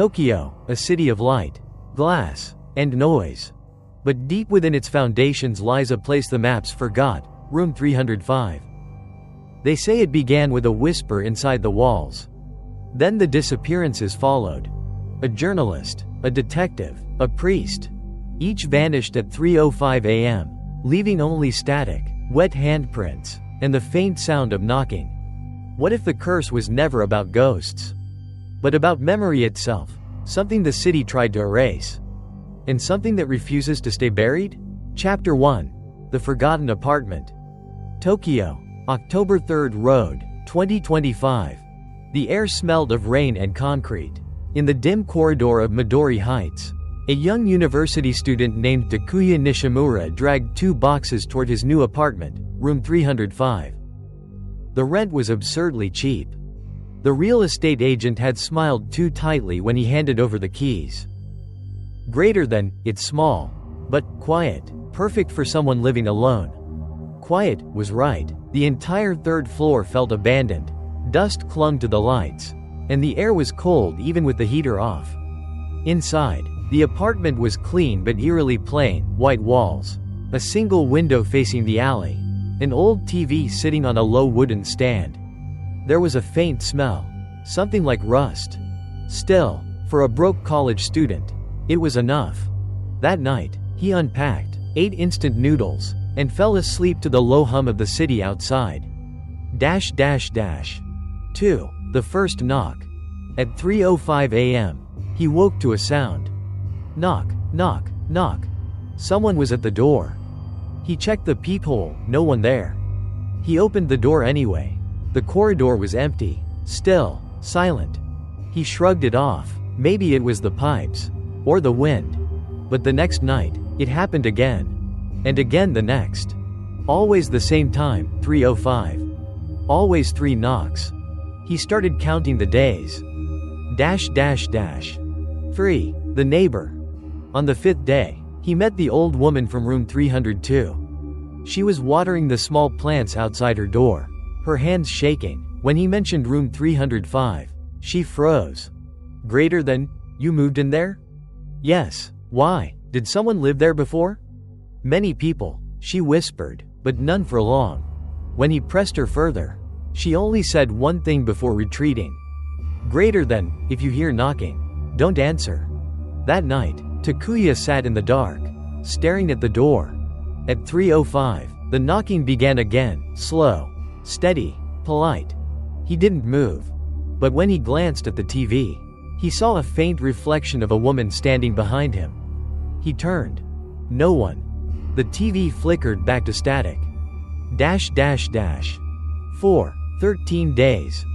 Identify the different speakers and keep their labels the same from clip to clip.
Speaker 1: Tokyo, a city of light, glass, and noise. But deep within its foundations lies a place the maps forgot, room 305. They say it began with a whisper inside the walls. Then the disappearances followed. A journalist, a detective, a priest. Each vanished at 3:05 a.m., leaving only static, wet handprints, and the faint sound of knocking. What if the curse was never about ghosts, but about memory itself, something the city tried to erase, and something that refuses to stay buried? Chapter 1. The Forgotten Apartment. Tokyo, October 3rd Road, 2025. The air smelled of rain and concrete. In the dim corridor of Midori Heights, a young university student named Takuya Nishimura dragged 2 boxes toward his new apartment, room 305. The rent was absurdly cheap. The real estate agent had smiled too tightly when he handed over the keys. Greater than, it's small, but quiet, perfect for someone living alone. Quiet was right. The entire 3rd floor felt abandoned. Dust clung to the lights, and the air was cold even with the heater off. Inside, the apartment was clean but eerily plain, white walls, a single window facing the alley, an old TV sitting on a low wooden stand. There was a faint smell, something like rust. Still, for a broke college student, it was enough. That night, he unpacked, ate instant noodles, and fell asleep to the low hum of the city outside. 2. The first knock. At 3:05 a.m., he woke to a sound. Knock, knock, knock. Someone was at the door. He checked the peephole, no one there. He opened the door anyway. The corridor was empty, still, silent. He shrugged it off. Maybe it was the pipes, or the wind. But the next night, it happened again. And again the next. Always the same time, 3:05. Always 3 knocks. He started counting the days. 3. The neighbor. On the 5th day, he met the old woman from room 302. She was watering the small plants outside her door, her hands shaking. When he mentioned room 305, she froze. Greater than, you moved in there? Yes. Why? Did someone live there before? Many people, she whispered, but none for long. When he pressed her further, she only said one thing before retreating. Greater than, if you hear knocking, don't answer. That night, Takuya sat in the dark, staring at the door. At 3:05, the knocking began again, slow, steady, polite. He didn't move. But when he glanced at the TV, he saw a faint reflection of a woman standing behind him. He turned. No one. The TV flickered back to static. 13 days.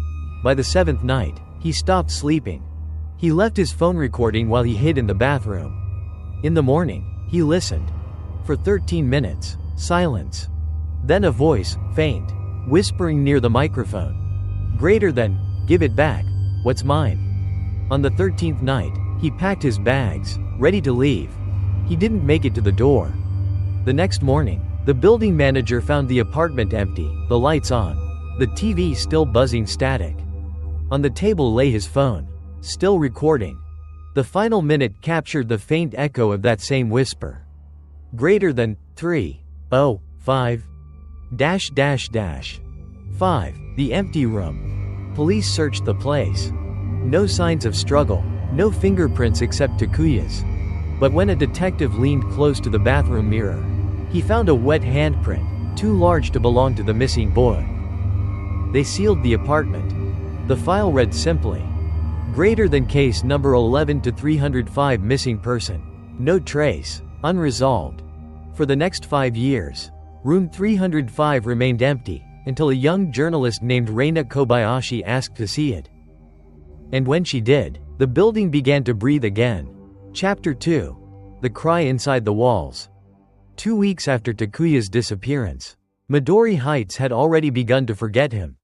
Speaker 1: By the 7th night, he stopped sleeping. He left his phone recording while he hid in the bathroom. In the morning, he listened. For 13 minutes, silence. Then a voice, faint, whispering near the microphone. Greater than, give it back, what's mine? On the 13th night, he packed his bags, ready to leave. He didn't make it to the door. The next morning, the building manager found the apartment empty, the lights on, the TV still buzzing static. On the table lay his phone, still recording. The final minute captured the faint echo of that same whisper. Greater than, 3:05. 5. The empty room. Police searched the place. No signs of struggle, no fingerprints except Takuya's. But when a detective leaned close to the bathroom mirror, he found a wet handprint, too large to belong to the missing boy. They sealed the apartment. The file read simply, greater than case number 11 to 305 missing person. No trace, unresolved. For the next 5 years, room 305 remained empty, until a young journalist named Reina Kobayashi asked to see it. And when she did, the building began to breathe again. Chapter 2. The Cry Inside the Walls. 2 weeks after Takuya's disappearance, Midori Heights had already begun to forget him.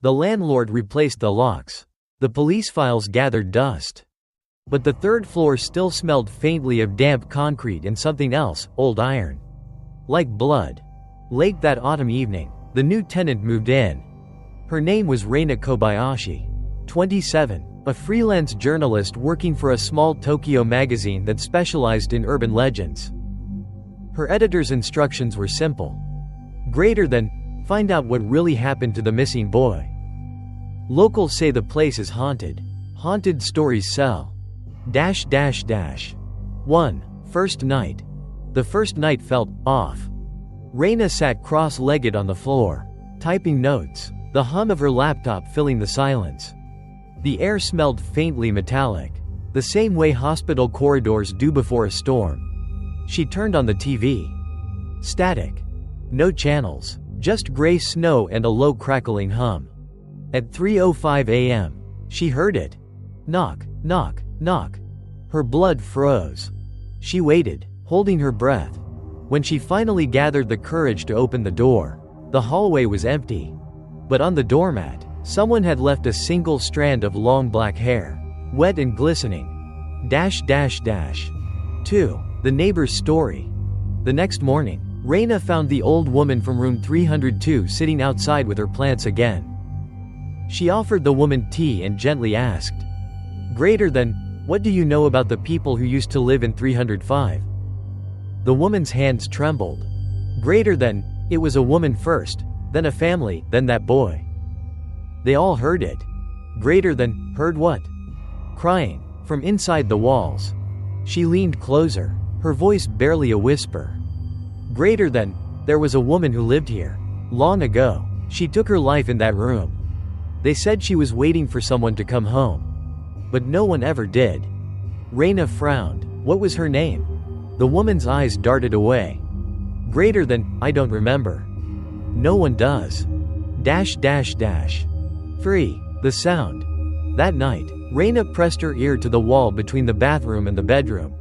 Speaker 1: The landlord replaced the locks. The police files gathered dust. But the 3rd floor still smelled faintly of damp concrete and something else, old iron. Like blood. Late that autumn evening, the new tenant moved in. Her name was Reina Kobayashi. 27. a freelance journalist working for a small Tokyo magazine that specialized in urban legends. Her editor's instructions were simple. Greater than, find out what really happened to the missing boy. Locals say the place is haunted. Haunted stories sell. 1. First night. The first night felt off. Reina sat cross-legged on the floor, typing notes, the hum of her laptop filling the silence. The air smelled faintly metallic, the same way hospital corridors do before a storm. She turned on the TV. Static. No channels, just gray snow and a low crackling hum. At 3:05 a.m., she heard it. Knock, knock, knock. Her blood froze. She waited, holding her breath. When she finally gathered the courage to open the door, the hallway was empty. But on the doormat, someone had left a single strand of long black hair, wet and glistening. 2. The neighbor's story. The next morning, Reina found the old woman from room 302 sitting outside with her plants again. She offered the woman tea and gently asked, "Greater than, what do you know about the people who used to live in 305? The woman's hands trembled. Greater than, it was a woman first, then a family, then that boy. They all heard it. Greater than, heard what? Crying, from inside the walls. She leaned closer, her voice barely a whisper. Greater than, there was a woman who lived here. Long ago, she took her life in that room. They said she was waiting for someone to come home. But no one ever did." Reina frowned. What was her name? The woman's eyes darted away. Greater than, I don't remember. No one does. 3. The sound. That night, Reina pressed her ear to the wall between the bathroom and the bedroom.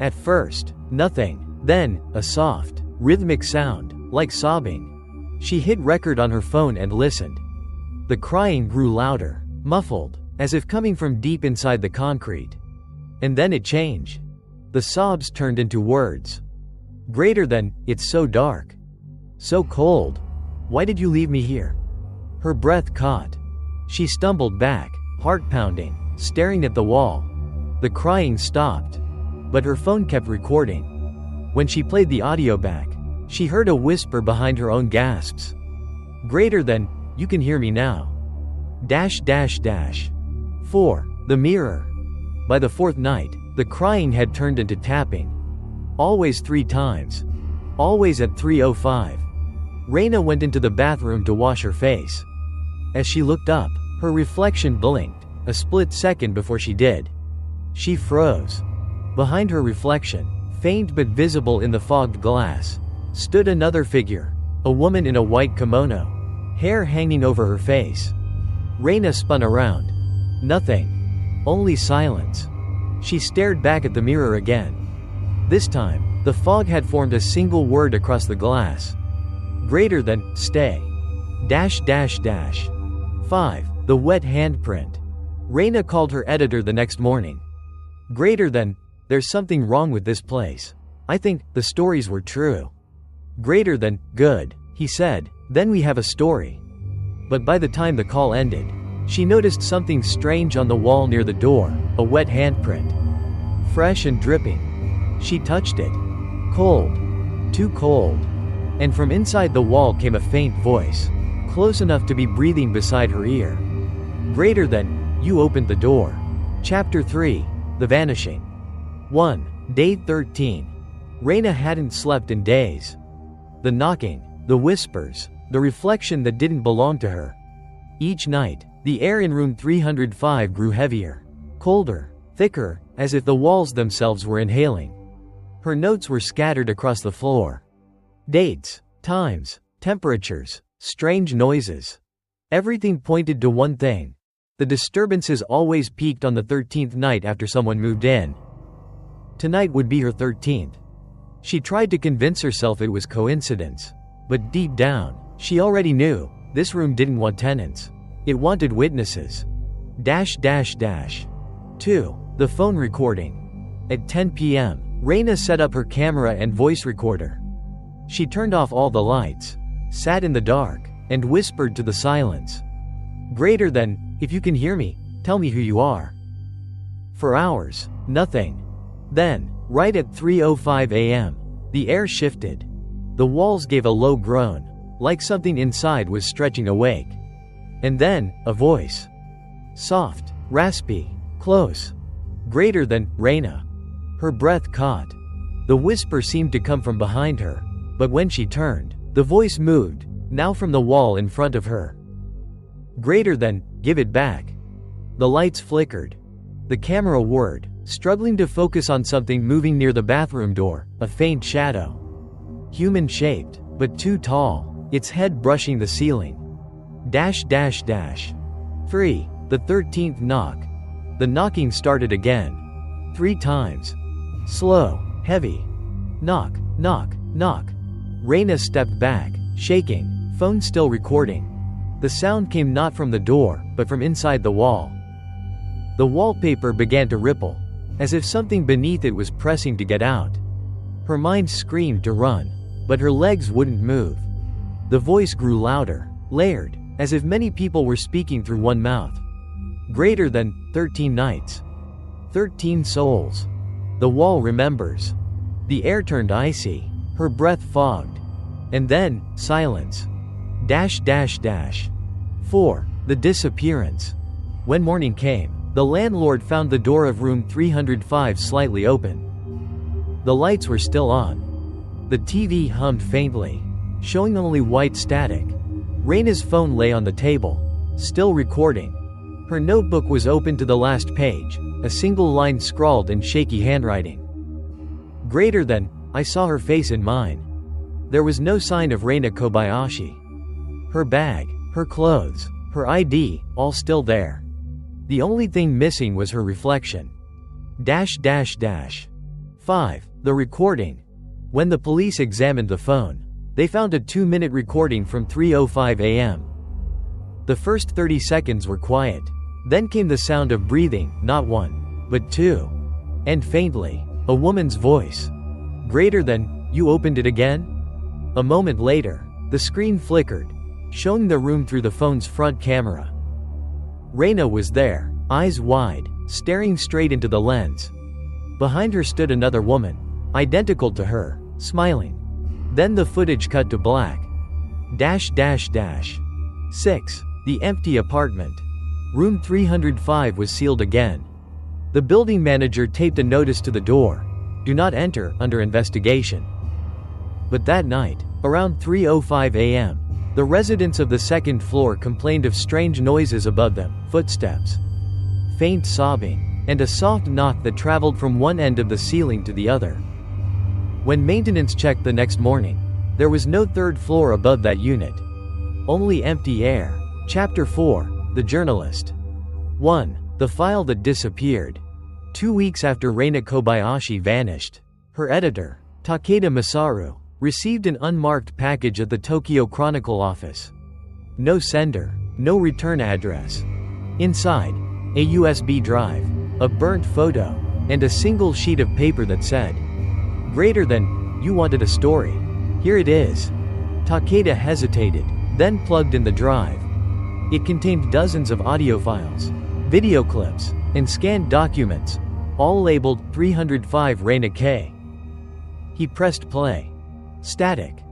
Speaker 1: At first, nothing. Then, a soft, rhythmic sound, like sobbing. She hit record on her phone and listened. The crying grew louder, muffled, as if coming from deep inside the concrete. And then it changed. The sobs turned into words. Greater than, it's so dark. So cold. Why did you leave me here? Her breath caught. She stumbled back, heart pounding, staring at the wall. The crying stopped. But her phone kept recording. When she played the audio back, she heard a whisper behind her own gasps. Greater than, you can hear me now. 4. The mirror. By the fourth night, the crying had turned into tapping. Always 3 times. Always at 3:05. Reina went into the bathroom to wash her face. As she looked up, her reflection blinked, a split second before she did. She froze. Behind her reflection, faint but visible in the fogged glass, stood another figure, a woman in a white kimono, hair hanging over her face. Reina spun around. Nothing. Only silence. She stared back at the mirror again. This time, the fog had formed a single word across the glass. Greater than, stay. 5. The wet handprint. Reina called her editor the next morning. Greater than, there's something wrong with this place. I think the stories were true. Greater than, good, he said, then we have a story. But by the time the call ended, she noticed something strange on the wall near the door, a wet handprint. Fresh and dripping. She touched it. Cold. Too cold. And from inside the wall came a faint voice, close enough to be breathing beside her ear. Greater than, you opened the door. Chapter 3. The Vanishing. 1. Day 13. Reina hadn't slept in days. The knocking, the whispers, the reflection that didn't belong to her. Each night, the air in room 305 grew heavier, colder, thicker, as if the walls themselves were inhaling. Her notes were scattered across the floor. Dates, times, temperatures, strange noises. Everything pointed to one thing. The disturbances always peaked on the 13th night after someone moved in. Tonight would be her 13th. She tried to convince herself it was coincidence. But deep down, she already knew, this room didn't want tenants. It wanted witnesses. 2. The phone recording. At 10 p.m., Reina set up her camera and voice recorder. She turned off all the lights, sat in the dark, and whispered to the silence. Greater than, if you can hear me, Tell me who you are." For hours, nothing. Then, right at 3:05 a.m., the air shifted. The walls gave a low groan, like something inside was stretching awake. And then, a voice. Soft, raspy, close. Greater than Reina. Her breath caught. The whisper seemed to come from behind her, but when she turned, the voice moved, now from the wall in front of her. Greater than, give it back. The lights flickered. The camera whirred, struggling to focus on something moving near the bathroom door, a faint shadow. Human-shaped, but too tall, its head brushing the ceiling. Three. The 13th knock. The knocking started again. 3 times. Slow, heavy. Knock, knock, knock. Reina stepped back, shaking, phone still recording. The sound came not from the door, but from inside the wall. The wallpaper began to ripple, as if something beneath it was pressing to get out. Her mind screamed to run, but her legs wouldn't move. The voice grew louder, layered, as if many people were speaking through one mouth. Greater than 13 nights. 13 souls. The wall remembers. The air turned icy, her breath fogged. And then, silence. 4. The disappearance. When morning came, the landlord found the door of room 305 slightly open. The lights were still on. The TV hummed faintly, showing only white static. Reina's phone lay on the table, still recording. Her notebook was open to the last page, a single line scrawled in shaky handwriting. Greater than, I saw her face in mine. There was no sign of Reina Kobayashi. Her bag, her clothes, her ID, all still there. The only thing missing was her reflection. 5. The recording. When the police examined the phone, they found a 2-minute recording from 3:05 a.m. The first 30 seconds were quiet. Then came the sound of breathing, not one, but two. And faintly, a woman's voice. Greater than, you opened it again? A moment later, the screen flickered, showing the room through the phone's front camera. Reina was there, eyes wide, staring straight into the lens. Behind her stood another woman, identical to her, smiling. Then the footage cut to black. 6. The empty apartment. Room 305 was sealed again. The building manager taped a notice to the door. Do not enter, under investigation. But that night, around 3:05 a.m., the residents of the second floor complained of strange noises above them, footsteps, faint sobbing, and a soft knock that traveled from one end of the ceiling to the other. When maintenance checked the next morning, there was no third floor above that unit. Only empty air. Chapter 4. The Journalist. 1. The File That Disappeared. 2 weeks after Reina Kobayashi vanished, her editor, Takeda Masaru, received an unmarked package at the Tokyo Chronicle office. No sender, no return address. Inside, a USB drive, a burnt photo, and a single sheet of paper that said, "Greater than, you wanted a story. Here it is." Takeda hesitated, then plugged in the drive. It contained dozens of audio files, video clips, and scanned documents, all labeled 305 Reina K. He pressed play. Static.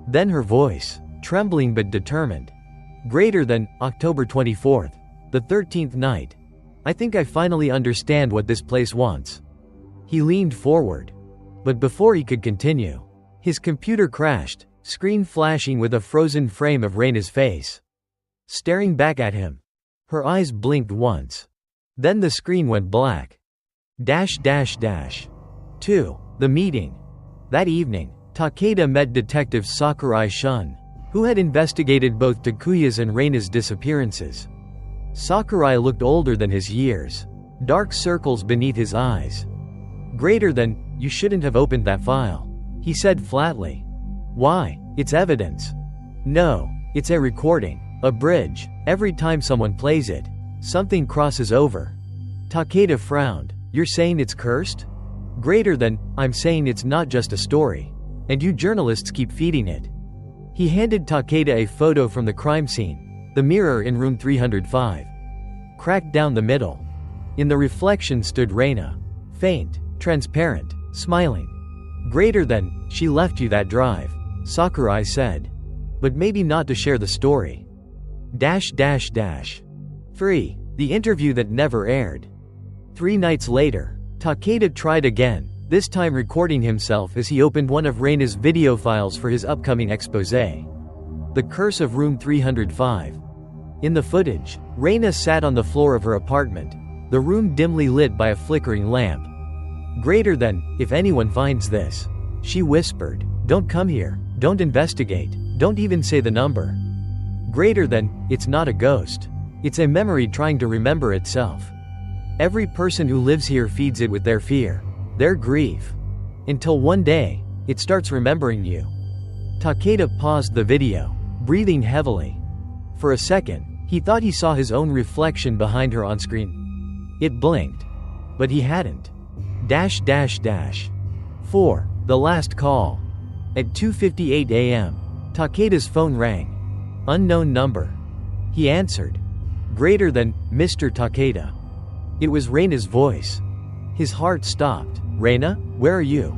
Speaker 1: Then her voice, trembling but determined. Greater than, October 24th, the 13th night. I think I finally understand what this place wants. He leaned forward. But before he could continue, his computer crashed, screen flashing with a frozen frame of Reina's face. Staring back at him. Her eyes blinked once. Then the screen went black. 2. The meeting. That evening, Takeda met Detective Sakurai Shun, who had investigated both Takuya's and Reina's disappearances. Sakurai looked older than his years. Dark circles beneath his eyes. Greater than, you shouldn't have opened that file, he said flatly. Why? It's evidence. No, it's a recording. A bridge. Every time someone plays it, something crosses over. Takeda frowned. You're saying it's cursed? Greater than, I'm saying it's not just a story. And you journalists keep feeding it. He handed Takeda a photo from the crime scene, the mirror in room 305. cracked down the middle. In the reflection stood Reina. Faint, transparent, smiling. Greater than, she left you that drive, Sakurai said. But maybe not to share the story. Free. The interview that never aired. 3 nights later, Takeda tried again, this time recording himself as he opened one of Reina's video files for his upcoming exposé. The Curse of Room 305. In the footage, Reina sat on the floor of her apartment, the room dimly lit by a flickering lamp. Greater than, if anyone finds this, she whispered, don't come here, don't investigate, don't even say the number. Greater than, it's not a ghost. It's a memory trying to remember itself. Every person who lives here feeds it with their fear, their grief. Until one day, it starts remembering you. Takeda paused the video, breathing heavily. For a second, he thought he saw his own reflection behind her on screen. It blinked. But he hadn't. 4. The last call. At 2:58 a.m., Takeda's phone rang. Unknown number. He answered. Greater than, Mr. Takeda. It was Reina's voice. His heart stopped. Reina, where are you?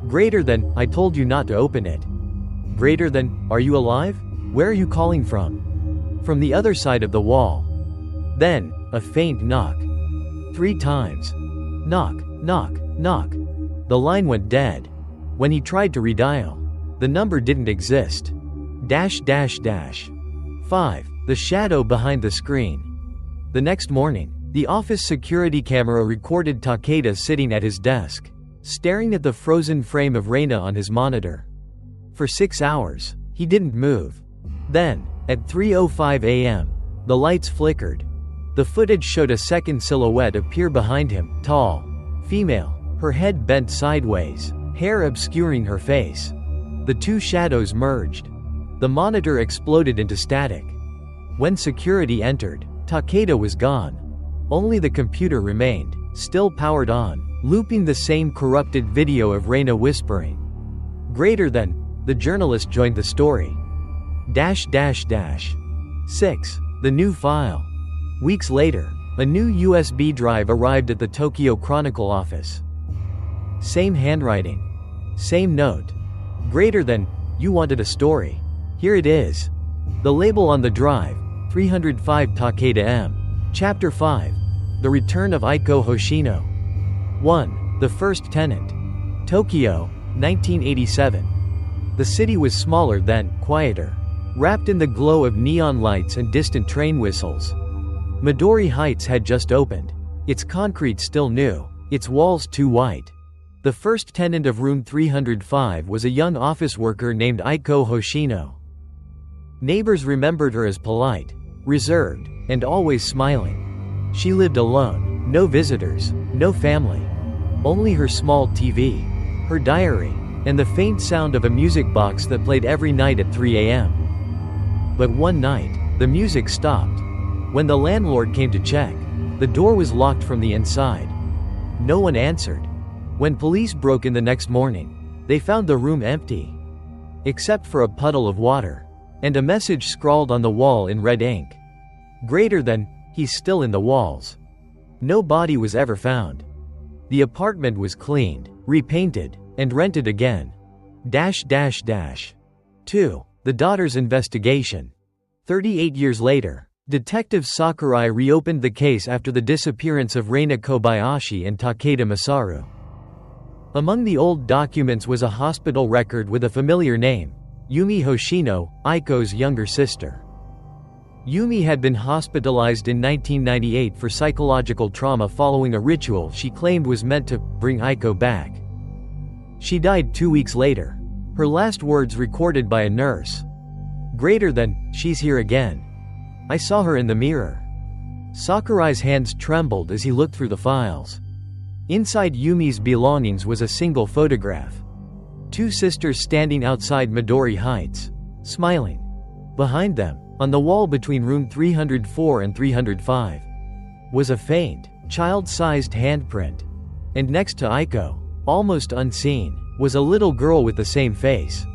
Speaker 1: Greater than, I told you not to open it. Greater than, are you alive? Where are you calling from? From the other side of the wall. Then, a faint knock. 3 times. Knock, knock, knock. The line went dead. When he tried to redial, the number didn't exist. 5. The shadow behind the screen. The next morning, the office security camera recorded Takeda sitting at his desk, staring at the frozen frame of Reina on his monitor. For 6 hours, he didn't move. Then, at 3:05 a.m., the lights flickered. The footage showed a second silhouette appear behind him, tall, female, her head bent sideways, hair obscuring her face. The 2 shadows merged. The monitor exploded into static. When security entered, Takeda was gone. Only the computer remained, still powered on, looping the same corrupted video of Reina whispering. Greater than, the journalist joined the story. 6. The new file. Weeks later, a new USB drive arrived at the Tokyo Chronicle office. Same handwriting. Same note. Greater than, you wanted a story. Here it is. The label on the drive, 305 Takeda M. Chapter 5. The Return of Reina Hoshino. 1. The First Tenant. Tokyo, 1987. The city was smaller then, quieter. Wrapped in the glow of neon lights and distant train whistles. Midori Heights had just opened. Its concrete still new, its walls too white. The first tenant of room 305 was a young office worker named Reina Hoshino. Neighbors remembered her as polite, reserved, and always smiling. She lived alone, no visitors, no family. Only her small TV, her diary, and the faint sound of a music box that played every night at 3 a.m. But one night, the music stopped. When the landlord came to check, the door was locked from the inside. No one answered. When police broke in the next morning, they found the room empty. Except for a puddle of water. And a message scrawled on the wall in red ink. Greater than, he's still in the walls. No body was ever found. The apartment was cleaned, repainted, and rented again. 2. The daughter's investigation. 38 years later, Detective Sakurai reopened the case after the disappearance of Reina Kobayashi and Takeda Masaru. Among the old documents was a hospital record with a familiar name, Yumi Hoshino, Aiko's younger sister. Yumi had been hospitalized in 1998 for psychological trauma following a ritual she claimed was meant to bring Aiko back. She died 2 weeks later. Her last words recorded by a nurse. Greater than, she's here again. I saw her in the mirror. Sakurai's hands trembled as he looked through the files. Inside Yumi's belongings was a single photograph. 2 sisters standing outside Midori Heights, smiling. Behind them, on the wall between room 304 and 305, was a faint, child-sized handprint. And next to Aiko, almost unseen, was a little girl with the same face.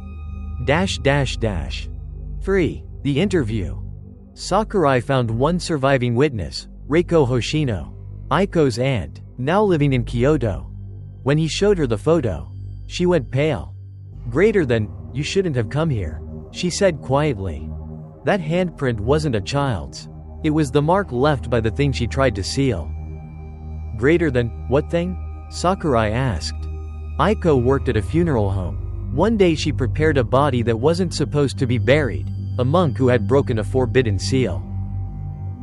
Speaker 1: 3. The interview. Sakurai found one surviving witness, Reina Hoshino, Aiko's aunt, now living in Kyoto. When he showed her the photo, she went pale. You shouldn't have come here," she said quietly. That handprint wasn't a child's. It was the mark left by the thing she tried to seal. What thing?" Sakurai asked. Aiko worked at a funeral home. One day she prepared a body that wasn't supposed to be buried, a monk who had broken a forbidden seal.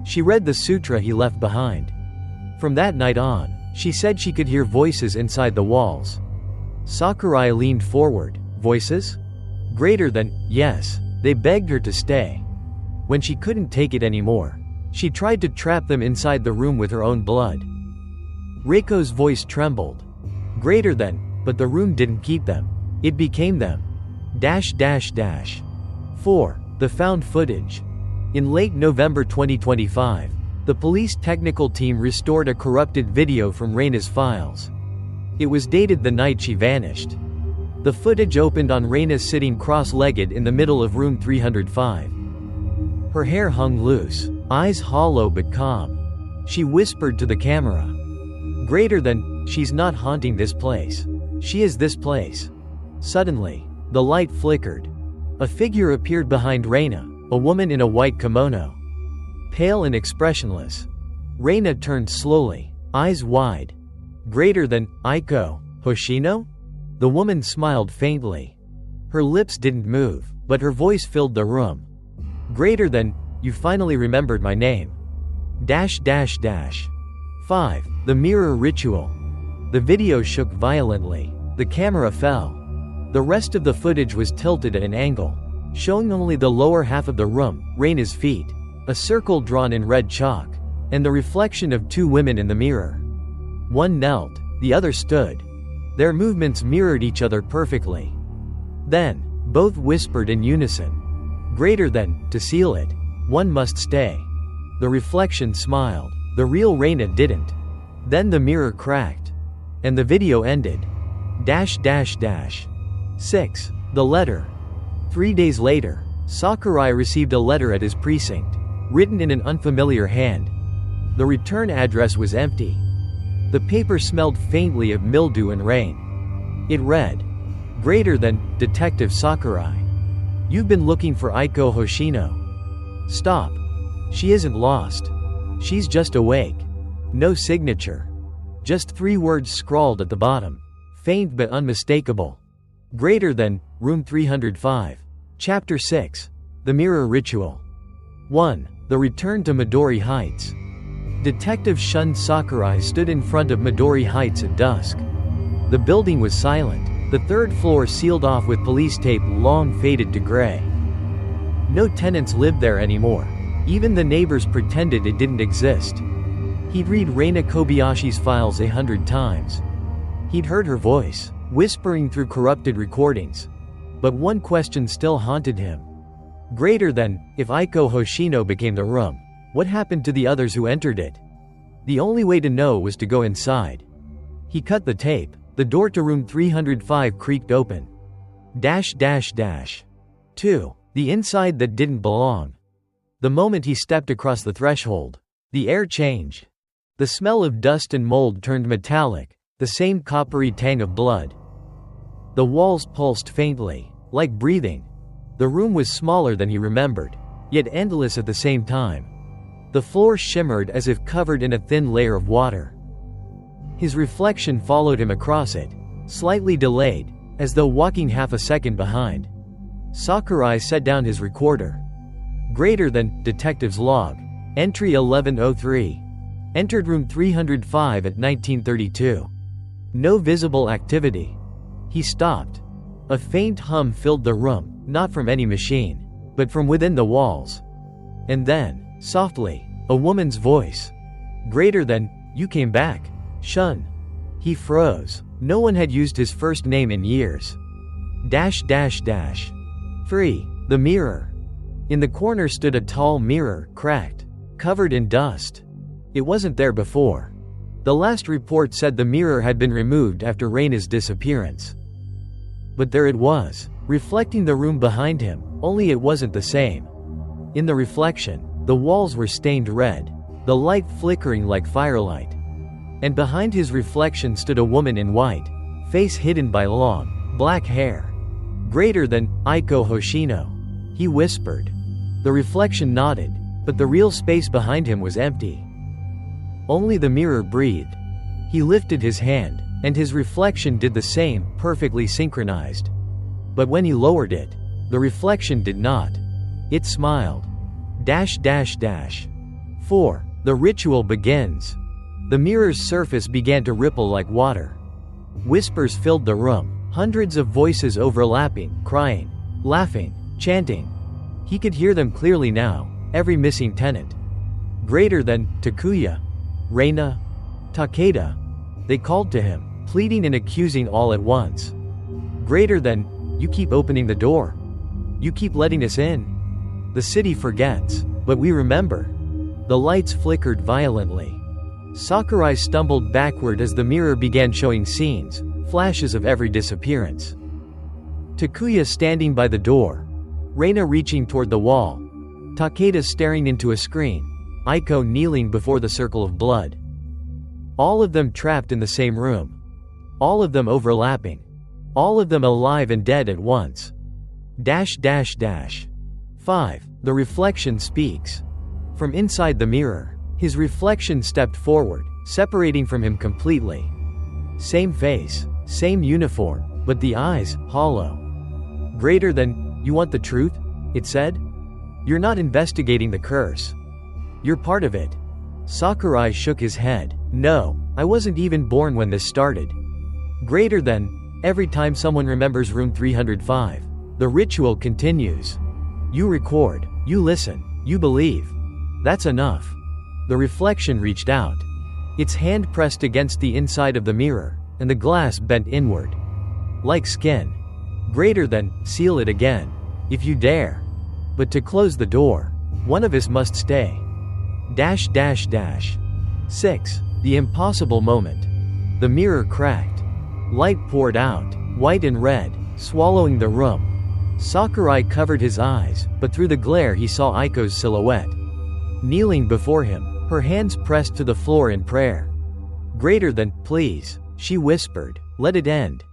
Speaker 1: She read the sutra he left behind. From that night on, she said she could hear voices inside the walls. Sakurai leaned forward. Voices? Yes. They begged her to stay. When she couldn't take it anymore, she tried to trap them inside the room with her own blood. Reiko's voice trembled. But the room didn't keep them. It became them. 4. The found footage. In late November 2025, the police technical team restored a corrupted video from Reina's files. It was dated the night she vanished. The footage opened on Reina sitting cross-legged in the middle of room 305. Her hair hung loose, eyes hollow but calm. She whispered to the camera. She's not haunting this place. She is this place. Suddenly, the light flickered. A figure appeared behind Reina, a woman in a white kimono. Pale and expressionless. Reina turned slowly, eyes wide. Aiko Hoshino? The woman smiled faintly. Her lips didn't move, but her voice filled the room. You finally remembered my name. 5. The mirror ritual. The video shook violently. The camera fell. The rest of the footage was tilted at an angle, showing only the lower half of the room, Reina's feet, a circle drawn in red chalk, and the reflection of two women in the mirror. One knelt, the other stood. Their movements mirrored each other perfectly. Then, both whispered in unison. To seal it, one must stay. The reflection smiled. The real Reina didn't. Then the mirror cracked. And the video ended. 6. The letter. 3 days later, Sakurai received a letter at his precinct, written in an unfamiliar hand. The return address was empty. The paper smelled faintly of mildew and rain. It read, Detective Sakurai. You've been looking for Aiko Hoshino. Stop. She isn't lost. She's just awake. No signature. Just 3 words scrawled at the bottom. Faint but unmistakable. Room 305. Chapter 6. The Mirror Ritual. 1. The Return to Midori Heights. Detective Shun Sakurai stood in front of Midori Heights at dusk. The building was silent, the 3rd floor sealed off with police tape long faded to gray. No tenants lived there anymore. Even the neighbors pretended it didn't exist. He'd read Reina Kobayashi's files 100 times. He'd heard her voice, whispering through corrupted recordings. But one question still haunted him. If Aiko Hoshino became the room, what happened to the others who entered it? The only way to know was to go inside. He cut the tape. The door to room 305 creaked open. 2. The inside that didn't belong. The moment he stepped across the threshold, the air changed. The smell of dust and mold turned metallic, the same coppery tang of blood. The walls pulsed faintly, like breathing. The room was smaller than he remembered, yet endless at the same time. The floor shimmered as if covered in a thin layer of water. His reflection followed him across it, slightly delayed, as though walking half a second behind. Sakurai set down his recorder. Detective's log. Entry 1103. Entered room 305 at 1932. No visible activity. He stopped. A faint hum filled the room, not from any machine, but from within the walls. And then, softly, a woman's voice. You came back. Shun. He froze. No one had used his first name in years. 3. The mirror. In the corner stood a tall mirror, cracked, covered in dust. It wasn't there before. The last report said the mirror had been removed after Reina's disappearance. But there it was, reflecting the room behind him, only it wasn't the same. In the reflection, the walls were stained red. the light flickering like firelight. And behind his reflection stood a woman in white, face hidden by long, black hair. Greater than Reina Hoshino. He whispered. The reflection nodded, but the real space behind him was empty. Only the mirror breathed. He lifted his hand, and his reflection did the same, perfectly synchronized. But when he lowered it, the reflection did not. It smiled. 4. The ritual begins. The mirror's surface began to ripple like water. Whispers filled the room, hundreds of voices overlapping, crying, laughing, chanting. He could hear them clearly now, every missing tenant. Greater than Takuya, Reina, Takeda. They called to him, pleading and accusing all at once. Greater than, you keep opening the door. You keep letting us in. The city forgets, but we remember. The lights flickered violently. Sakurai stumbled backward as the mirror began showing scenes, flashes of every disappearance. Takuya standing by the door. Reina reaching toward the wall. Takeda staring into a screen. Aiko kneeling before the circle of blood. All of them trapped in the same room. All of them overlapping. All of them alive and dead at once. 5. The reflection speaks. From inside the mirror, his reflection stepped forward, separating from him completely. Same face, same uniform, but the eyes, hollow. Greater than, you want the truth? It said. You're not investigating the curse. You're part of it. Sakurai shook his head. No, I wasn't even born when this started. Greater than, every time someone remembers room 305, the ritual continues. You record, you listen, you believe. That's enough. The reflection reached out. Its hand pressed against the inside of the mirror, and the glass bent inward. Like skin. Greater than, seal it again. If you dare. But to close the door, one of us must stay. 6. The impossible moment. The mirror cracked. Light poured out, white and red, swallowing the room. Sakurai covered his eyes, but through the glare he saw Aiko's silhouette. Kneeling before him, her hands pressed to the floor in prayer. Greater than, please, she whispered, let it end.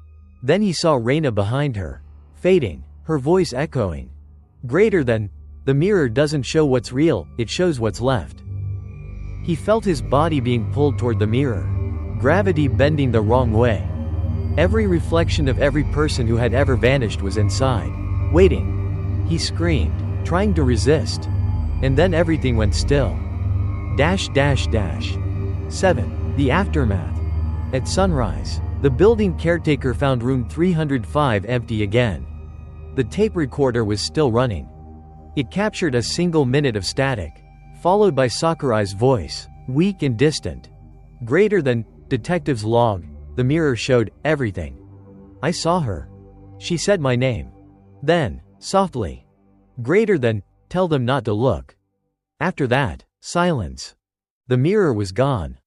Speaker 1: Then he saw Reina behind her, fading, her voice echoing. Greater than, the mirror doesn't show what's real, it shows what's left. He felt his body being pulled toward the mirror. Gravity bending the wrong way. Every reflection of every person who had ever vanished was inside, waiting. He screamed, trying to resist. And then everything went still. 7. The aftermath. At sunrise, the building caretaker found room 305 empty again. The tape recorder was still running. It captured a single minute of static, followed by Sakurai's voice, weak and distant. Greater than, detective's log. The mirror showed everything. I saw her. She said my name. Then, softly. Greater than, tell them not to look. After that, silence. The mirror was gone.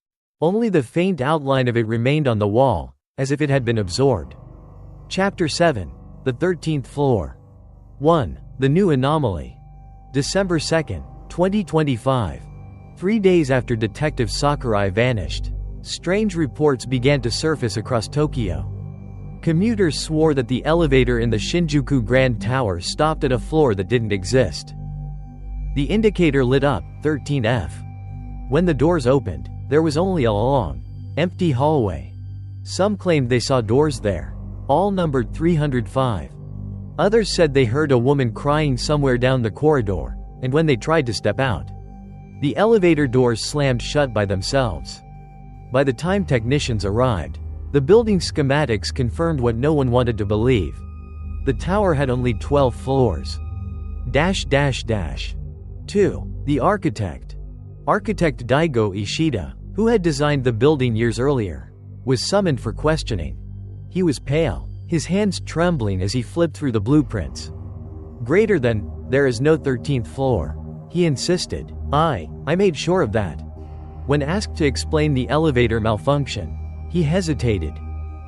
Speaker 1: Only the faint outline of it remained on the wall, as if it had been absorbed. Chapter 7. The 13th Floor. 1. The New Anomaly. December 2nd, 2025. 3 days after Detective Sakurai vanished, strange reports began to surface across Tokyo. Commuters swore that the elevator in the Shinjuku Grand Tower stopped at a floor that didn't exist. The indicator lit up, 13F. When the doors opened, there was only a long, empty hallway. Some claimed they saw doors there, all numbered 305. Others said they heard a woman crying somewhere down the corridor, and when they tried to step out, the elevator doors slammed shut by themselves. By the time technicians arrived, the building schematics confirmed what no one wanted to believe. The tower had only 12 floors. 2. The architect. Architect Daigo Ishida, who had designed the building years earlier, was summoned for questioning. He was pale, his hands trembling as he flipped through the blueprints. Greater than, there is no 13th floor. He insisted. I made sure of that. When asked to explain the elevator malfunction, he hesitated.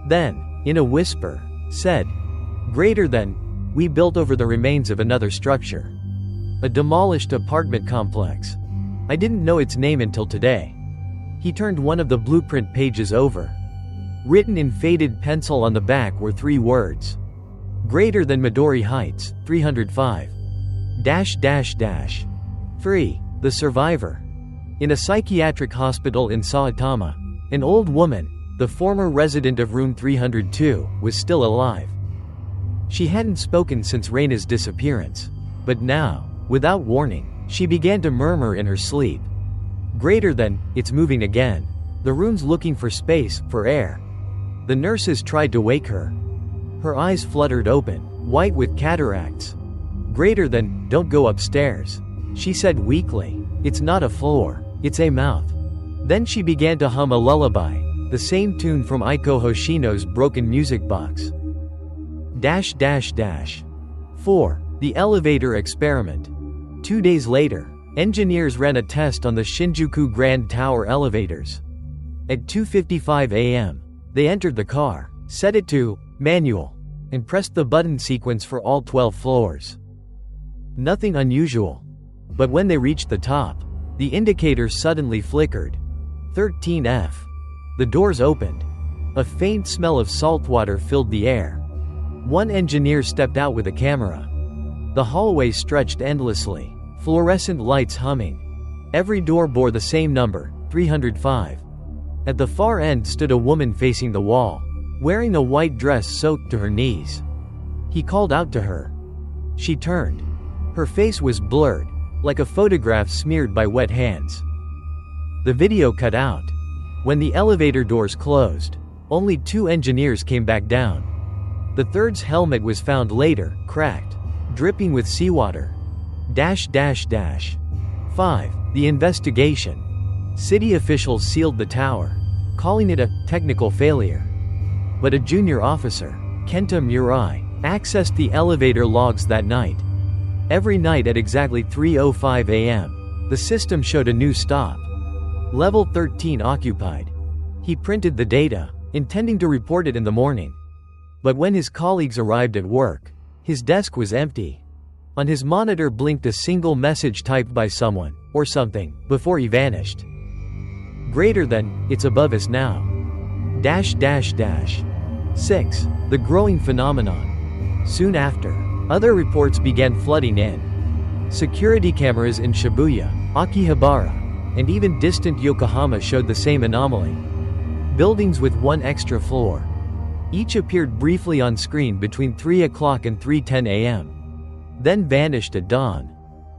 Speaker 1: Then, in a whisper, said, greater than, we built over the remains of another structure. A demolished apartment complex. I didn't know its name until today." He turned one of the blueprint pages over. Written in faded pencil on the back were 3 words. Greater than Midori Heights, 305. -- 3. The survivor. In a psychiatric hospital in Saitama, an old woman, the former resident of room 302, was still alive. She hadn't spoken since Reina's disappearance. But now, without warning, she began to murmur in her sleep. Greater than, it's moving again. The room's looking for space, for air. The nurses tried to wake her. Her eyes fluttered open, white with cataracts. Greater than, don't go upstairs, she said weakly. It's not a floor, it's a mouth. Then she began to hum a lullaby, the same tune from Reina Hoshino's broken music box. -- 4. The elevator experiment. 2 days later, engineers ran a test on the Shinjuku Grand Tower elevators. At 2:55 a.m., they entered the car, set it to manual, and pressed the button sequence for all 12 floors. Nothing unusual. But when they reached the top, the indicator suddenly flickered. 13F. The doors opened. A faint smell of salt water filled the air. One engineer stepped out with a camera. The hallway stretched endlessly, fluorescent lights humming. Every door bore the same number, 305. At the far end stood a woman facing the wall, wearing a white dress soaked to her knees. He called out to her. She turned. Her face was blurred, like a photograph smeared by wet hands. The video cut out. When the elevator doors closed, only 2 engineers came back down. The third's helmet was found later, cracked, dripping with seawater. -- 5. The investigation. City officials sealed the tower, calling it a technical failure. But a junior officer, Kenta Murai, accessed the elevator logs that night. Every night at exactly 3:05 a.m., the system showed a new stop. Level 13 occupied. He printed the data, intending to report it in the morning. But when his colleagues arrived at work, his desk was empty. On his monitor blinked a single message typed by someone, or something, before he vanished. Greater than, it's above us now. -- 6. The growing phenomenon. Soon after, other reports began flooding in. Security cameras in Shibuya, Akihabara, and even distant Yokohama showed the same anomaly. Buildings with 1 extra floor. Each appeared briefly on screen between 3 o'clock and 3:10 a.m. Then vanished at dawn.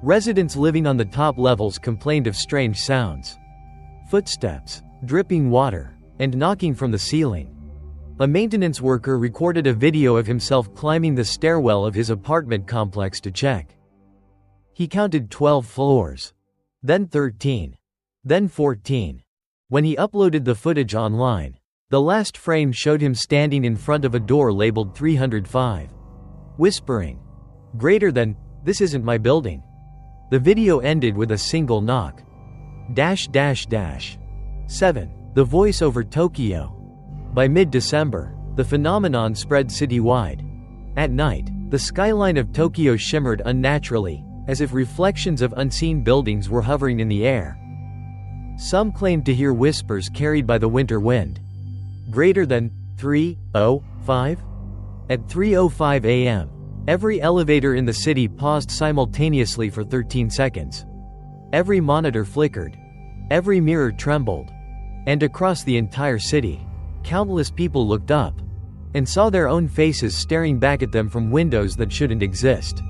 Speaker 1: Residents living on the top levels complained of strange sounds. Footsteps, dripping water, and knocking from the ceiling. A maintenance worker recorded a video of himself climbing the stairwell of his apartment complex to check. He counted 12 floors. Then 13. Then 14. When he uploaded the footage online, the last frame showed him standing in front of a door labeled 305. Whispering. Greater than, this isn't my building. The video ended with a single knock. -- 7. The voice over Tokyo. By mid-December, the phenomenon spread citywide. At night, the skyline of Tokyo shimmered unnaturally, as if reflections of unseen buildings were hovering in the air. Some claimed to hear whispers carried by the winter wind. Greater than 3:05? At 3:05 a.m., every elevator in the city paused simultaneously for 13 seconds. Every monitor flickered. Every mirror trembled. And across the entire city, countless people looked up and saw their own faces staring back at them from windows that shouldn't exist.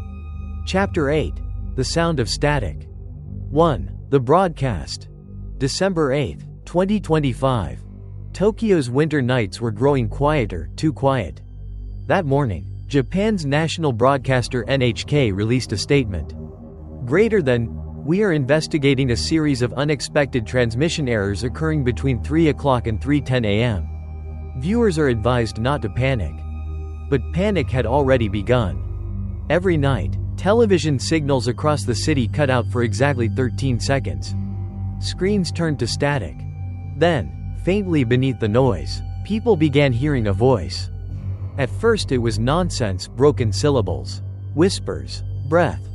Speaker 1: Chapter 8. The Sound of Static. 1. The Broadcast. December 8, 2025. Tokyo's winter nights were growing quieter, too quiet. That morning, Japan's national broadcaster NHK released a statement. Greater than, we are investigating a series of unexpected transmission errors occurring between 3 o'clock and 3:10 a.m. Viewers are advised not to panic. But panic had already begun. Every night, television signals across the city cut out for exactly 13 seconds. Screens turned to static. Then, faintly beneath the noise, people began hearing a voice. At first it was nonsense, broken syllables, whispers, breath.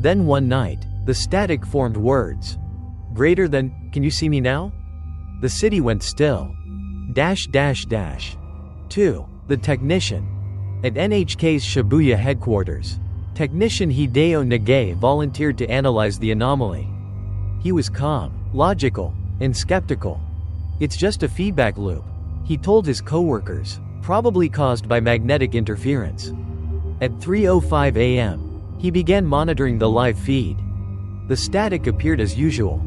Speaker 1: Then one night, the static formed words. Greater than, can you see me now? The city went still. 2. The technician. At NHK's Shibuya headquarters, technician Hideo Nage volunteered to analyze the anomaly. He was calm, logical, and skeptical. It's just a feedback loop, he told his coworkers, probably caused by magnetic interference. At 3:05 a.m., he began monitoring the live feed. The static appeared as usual.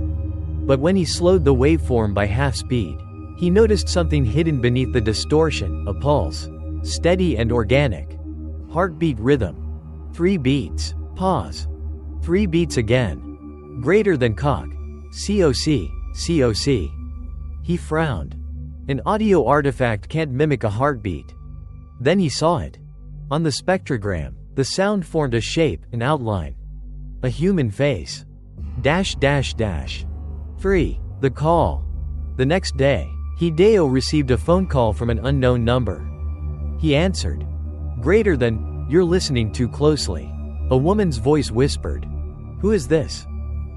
Speaker 1: But when he slowed the waveform by half speed, he noticed something hidden beneath the distortion, a pulse. Steady and organic. Heartbeat rhythm. 3 beats. Pause. 3 beats again. Greater than cock. COC. COC. He frowned. An audio artifact can't mimic a heartbeat. Then he saw it. On the spectrogram, the sound formed a shape, an outline. A human face. 3. The call. The next day, Hideo received a phone call from an unknown number. He answered. Greater than, you're listening too closely. A woman's voice whispered. Who is this?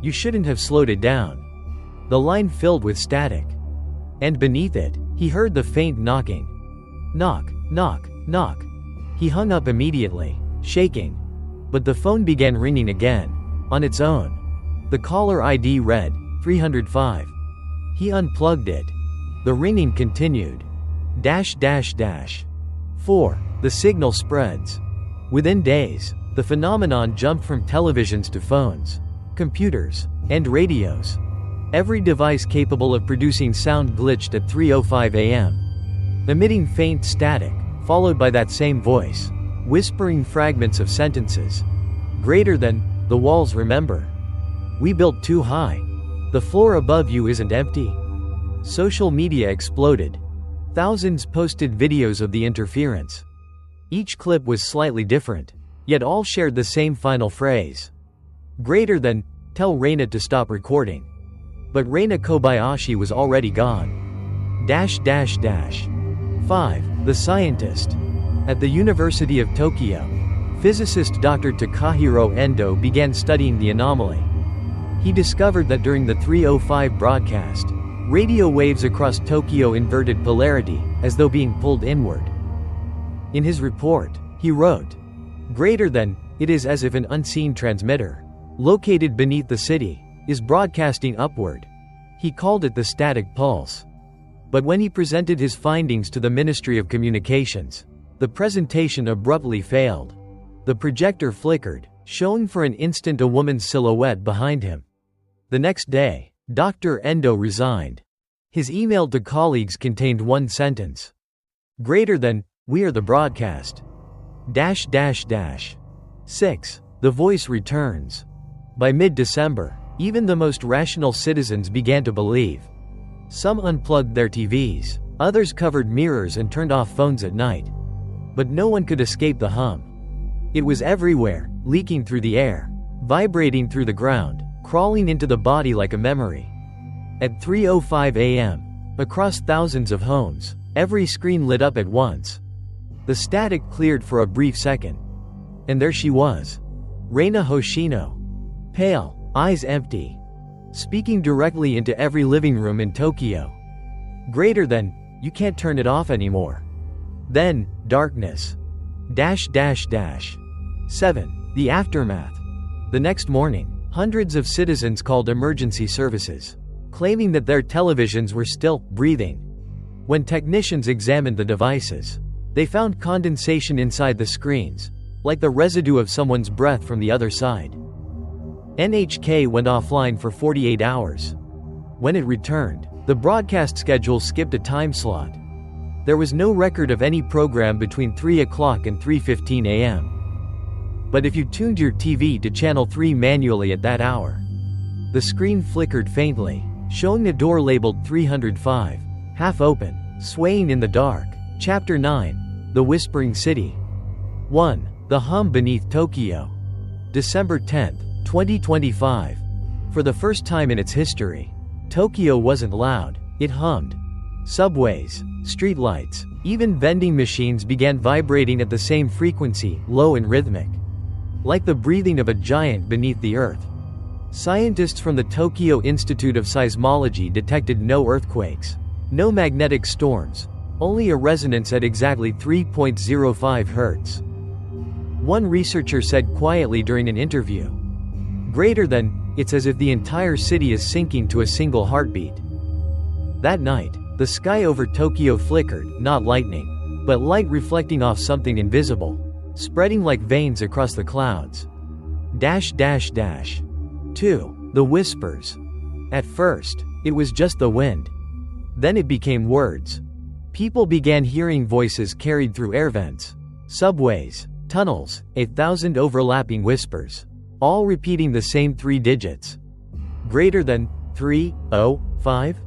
Speaker 1: You shouldn't have slowed it down. The line filled with static. And beneath it, he heard the faint knocking. Knock, knock, knock. He hung up immediately, shaking. But the phone began ringing again, on its own. The caller ID read, 305. He unplugged it. The ringing continued. 4. The signal spreads. Within days, the phenomenon jumped from televisions to phones, computers, and radios. Every device capable of producing sound glitched at 3:05 a.m., emitting faint static, followed by that same voice, whispering fragments of sentences. Greater than, the walls remember. We built too high. The floor above you isn't empty. Social media exploded. Thousands posted videos of the interference. Each clip was slightly different, yet all shared the same final phrase. Greater than, tell Reina to stop recording. But Reina Kobayashi was already gone. 5. The scientist. At the University of Tokyo, physicist Dr. Takahiro Endo began studying the anomaly. He discovered that during the 3:05 broadcast, radio waves across Tokyo inverted polarity, as though being pulled inward. In his report, he wrote, Greater than, it is as if an unseen transmitter, located beneath the city, is broadcasting upward. He called it the static pulse. But when he presented his findings to the Ministry of Communications, the presentation abruptly failed. The projector flickered, showing for an instant a woman's silhouette behind him. The next day, Dr. Endo resigned. His email to colleagues contained one sentence. Greater than, we are the broadcast. 6. The voice returns. By mid-December, even the most rational citizens began to believe. Some unplugged their TVs, others covered mirrors and turned off phones at night. But no one could escape the hum. It was everywhere, leaking through the air, vibrating through the ground, crawling into the body like a memory. At 3:05 a.m., across thousands of homes, every screen lit up at once. The static cleared for a brief second. And there she was. Reina Hoshino. Pale, eyes empty. Speaking directly into every living room in Tokyo. Greater than, you can't turn it off anymore. Then, darkness. 7. The aftermath. The next morning, hundreds of citizens called emergency services, claiming that their televisions were still breathing. When technicians examined the devices, they found condensation inside the screens, like the residue of someone's breath from the other side. NHK went offline for 48 hours. When it returned, the broadcast schedule skipped a time slot. There was no record of any program between 3 o'clock and 3:15 a.m. But if you tuned your TV to channel 3 manually at that hour, the screen flickered faintly, showing a door labeled 305, half open, swaying in the dark. Chapter 9. The Whispering City. 1. The hum beneath Tokyo. December 10, 2025. For the first time in its history, Tokyo wasn't loud, it hummed. Subways, streetlights, even vending machines began vibrating at the same frequency, low and rhythmic. Like the breathing of a giant beneath the earth. Scientists from the Tokyo Institute of Seismology detected no earthquakes, no magnetic storms, only a resonance at exactly 3.05 Hz. One researcher said quietly during an interview, "Greater than, it's as if the entire city is sinking to a single heartbeat." That night, the sky over Tokyo flickered, not lightning, but light reflecting off something invisible, spreading like veins across the clouds. 2. The whispers. At first, it was just the wind. Then it became words. People began hearing voices carried through air vents, subways, tunnels, 1,000 overlapping whispers, all repeating the same 3 digits. Greater than 305?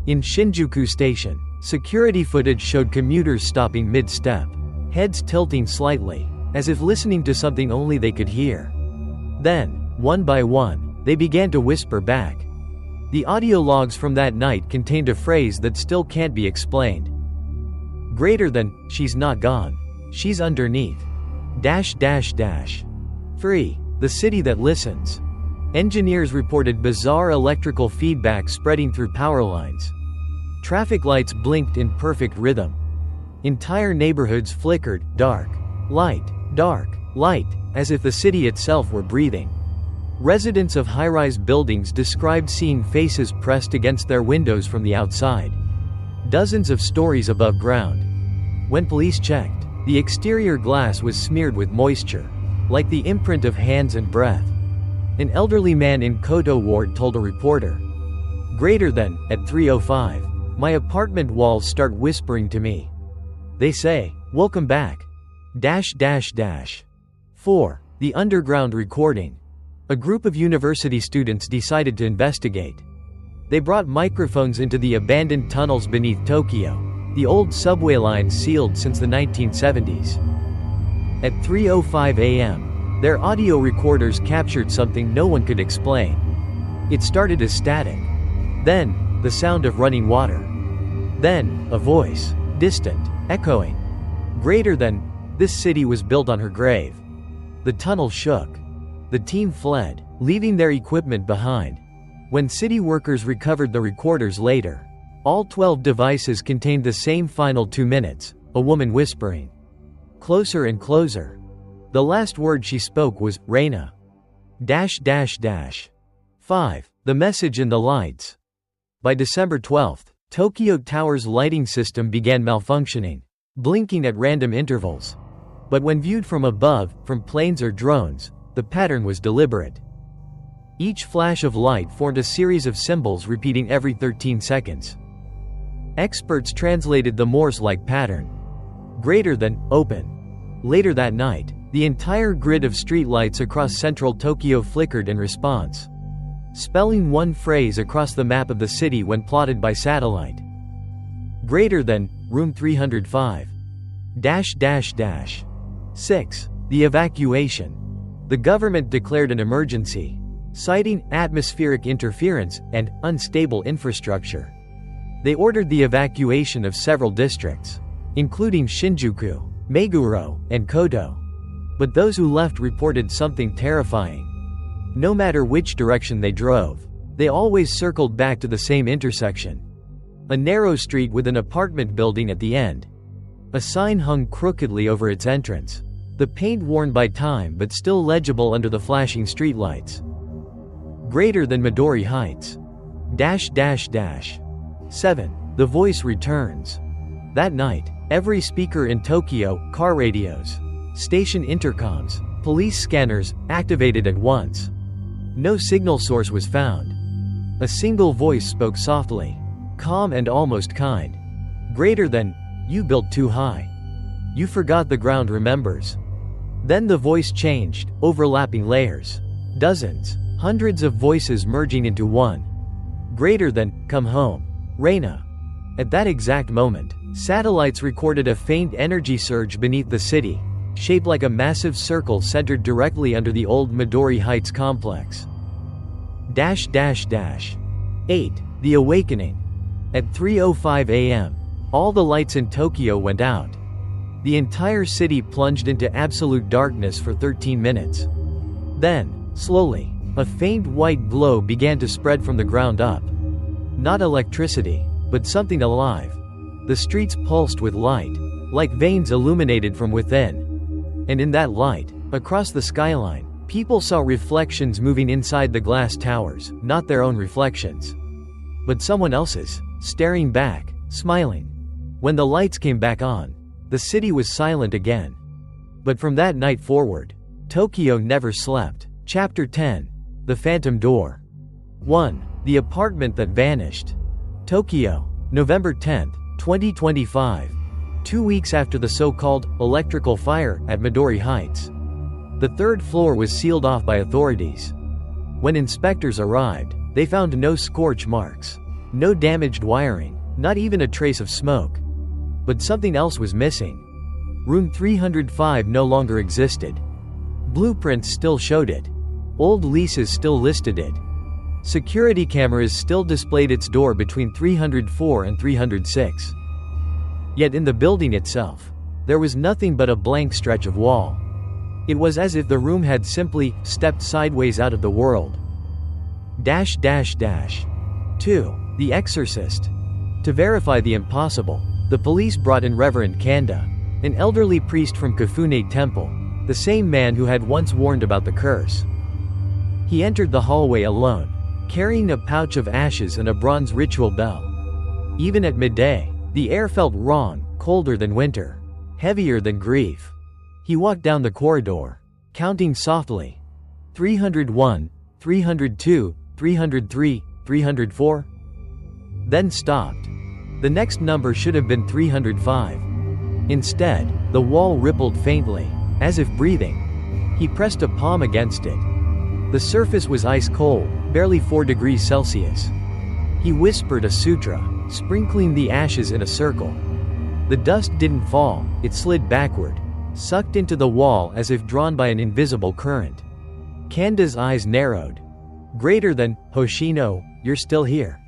Speaker 1: In Shinjuku Station, security footage showed commuters stopping mid-step, heads tilting slightly, as if listening to something only they could hear. Then, one by one, they began to whisper back. The audio logs from that night contained a phrase that still can't be explained. Greater than, she's not gone. She's underneath. 3. The city that listens. Engineers reported bizarre electrical feedback spreading through power lines. Traffic lights blinked in perfect rhythm. Entire neighborhoods flickered, dark, light, as if the city itself were breathing. Residents of high-rise buildings described seeing faces pressed against their windows from the outside. Dozens of stories above ground. When police checked, the exterior glass was smeared with moisture, like the imprint of hands and breath. An elderly man in Koto Ward told a reporter, "Greater than, at 3:05, my apartment walls start whispering to me. They say, welcome back. 4. The underground recording. A group of university students decided to investigate. They brought microphones into the abandoned tunnels beneath Tokyo, the old subway lines sealed since the 1970s. At 3:05 a.m., their audio recorders captured something no one could explain. It started as static. Then, the sound of running water. Then, a voice, distant, echoing. Greater than, this city was built on her grave. The tunnel shook. The team fled, leaving their equipment behind. When city workers recovered the recorders later, all 12 devices contained the same final 2 minutes, a woman whispering. Closer and closer. The last word she spoke was, Reina. 5. The message in the lights. By December 12, Tokyo Tower's lighting system began malfunctioning, blinking at random intervals. But when viewed from above, from planes or drones, the pattern was deliberate. Each flash of light formed a series of symbols repeating every 13 seconds. Experts translated the Morse-like pattern. Greater than, open. Later that night, the entire grid of streetlights across central Tokyo flickered in response, spelling one phrase across the map of the city when plotted by satellite. Greater than, room 305. 6. The evacuation. The government declared an emergency, citing atmospheric interference and unstable infrastructure. They ordered the evacuation of several districts, including Shinjuku, Meguro, and Koto. But those who left reported something terrifying. No matter which direction they drove, they always circled back to the same intersection. A narrow street with an apartment building at the end. A sign hung crookedly over its entrance, the paint worn by time but still legible under the flashing streetlights. Greater than Midori Heights. 7. The voice returns. That night, every speaker in Tokyo, car radios, station intercoms, police scanners, activated at once. No signal source was found. A single voice spoke softly, calm and almost kind. Greater than, you built too high. You forgot the ground remembers. Then the voice changed, overlapping layers. Dozens, hundreds of voices merging into one. Greater than, come home. Reina. At that exact moment, satellites recorded a faint energy surge beneath the city, shaped like a massive circle centered directly under the old Midori Heights complex. 8. The awakening. At 3:05 a.m., all the lights in Tokyo went out. The entire city plunged into absolute darkness for 13 minutes. Then, slowly, A faint white glow began to spread from the ground up. Not electricity, but something alive. The streets pulsed with light, like veins illuminated from within. And in that light, across the skyline, people saw reflections moving inside the glass towers, not their own reflections, but someone else's, staring back, smiling. When the lights came back on, the city was silent again. But from that night forward, Tokyo never slept. Chapter 10. The Phantom Door. 1. The Apartment That Vanished. Tokyo, November 10, 2025. 2 weeks after the so-called electrical fire at Midori Heights. The third floor was sealed off by authorities. When inspectors arrived, they found no scorch marks, no damaged wiring, not even a trace of smoke. But something else was missing. Room 305 no longer existed. Blueprints still showed it. Old leases still listed it. Security cameras still displayed its door between 304 and 306. Yet in the building itself, there was nothing but a blank stretch of wall. It was as if the room had simply stepped sideways out of the world. 2. The Exorcist. To verify the impossible, the police brought in Reverend Kanda, an elderly priest from Kafune Temple, the same man who had once warned about the curse. He entered the hallway alone, carrying a pouch of ashes and a bronze ritual bell. Even at midday, the air felt wrong, colder than winter, heavier than grief. He walked down the corridor, counting softly. 301, 302, 303, 304. Then stopped. The next number should have been 305. Instead, the wall rippled faintly, as if breathing. He pressed a palm against it. The surface was ice cold, barely 4 degrees Celsius. He whispered a sutra, sprinkling the ashes in a circle. The dust didn't fall, it slid backward, sucked into the wall as if drawn by an invisible current. Kanda's eyes narrowed. Greater than, Hoshino, you're still here.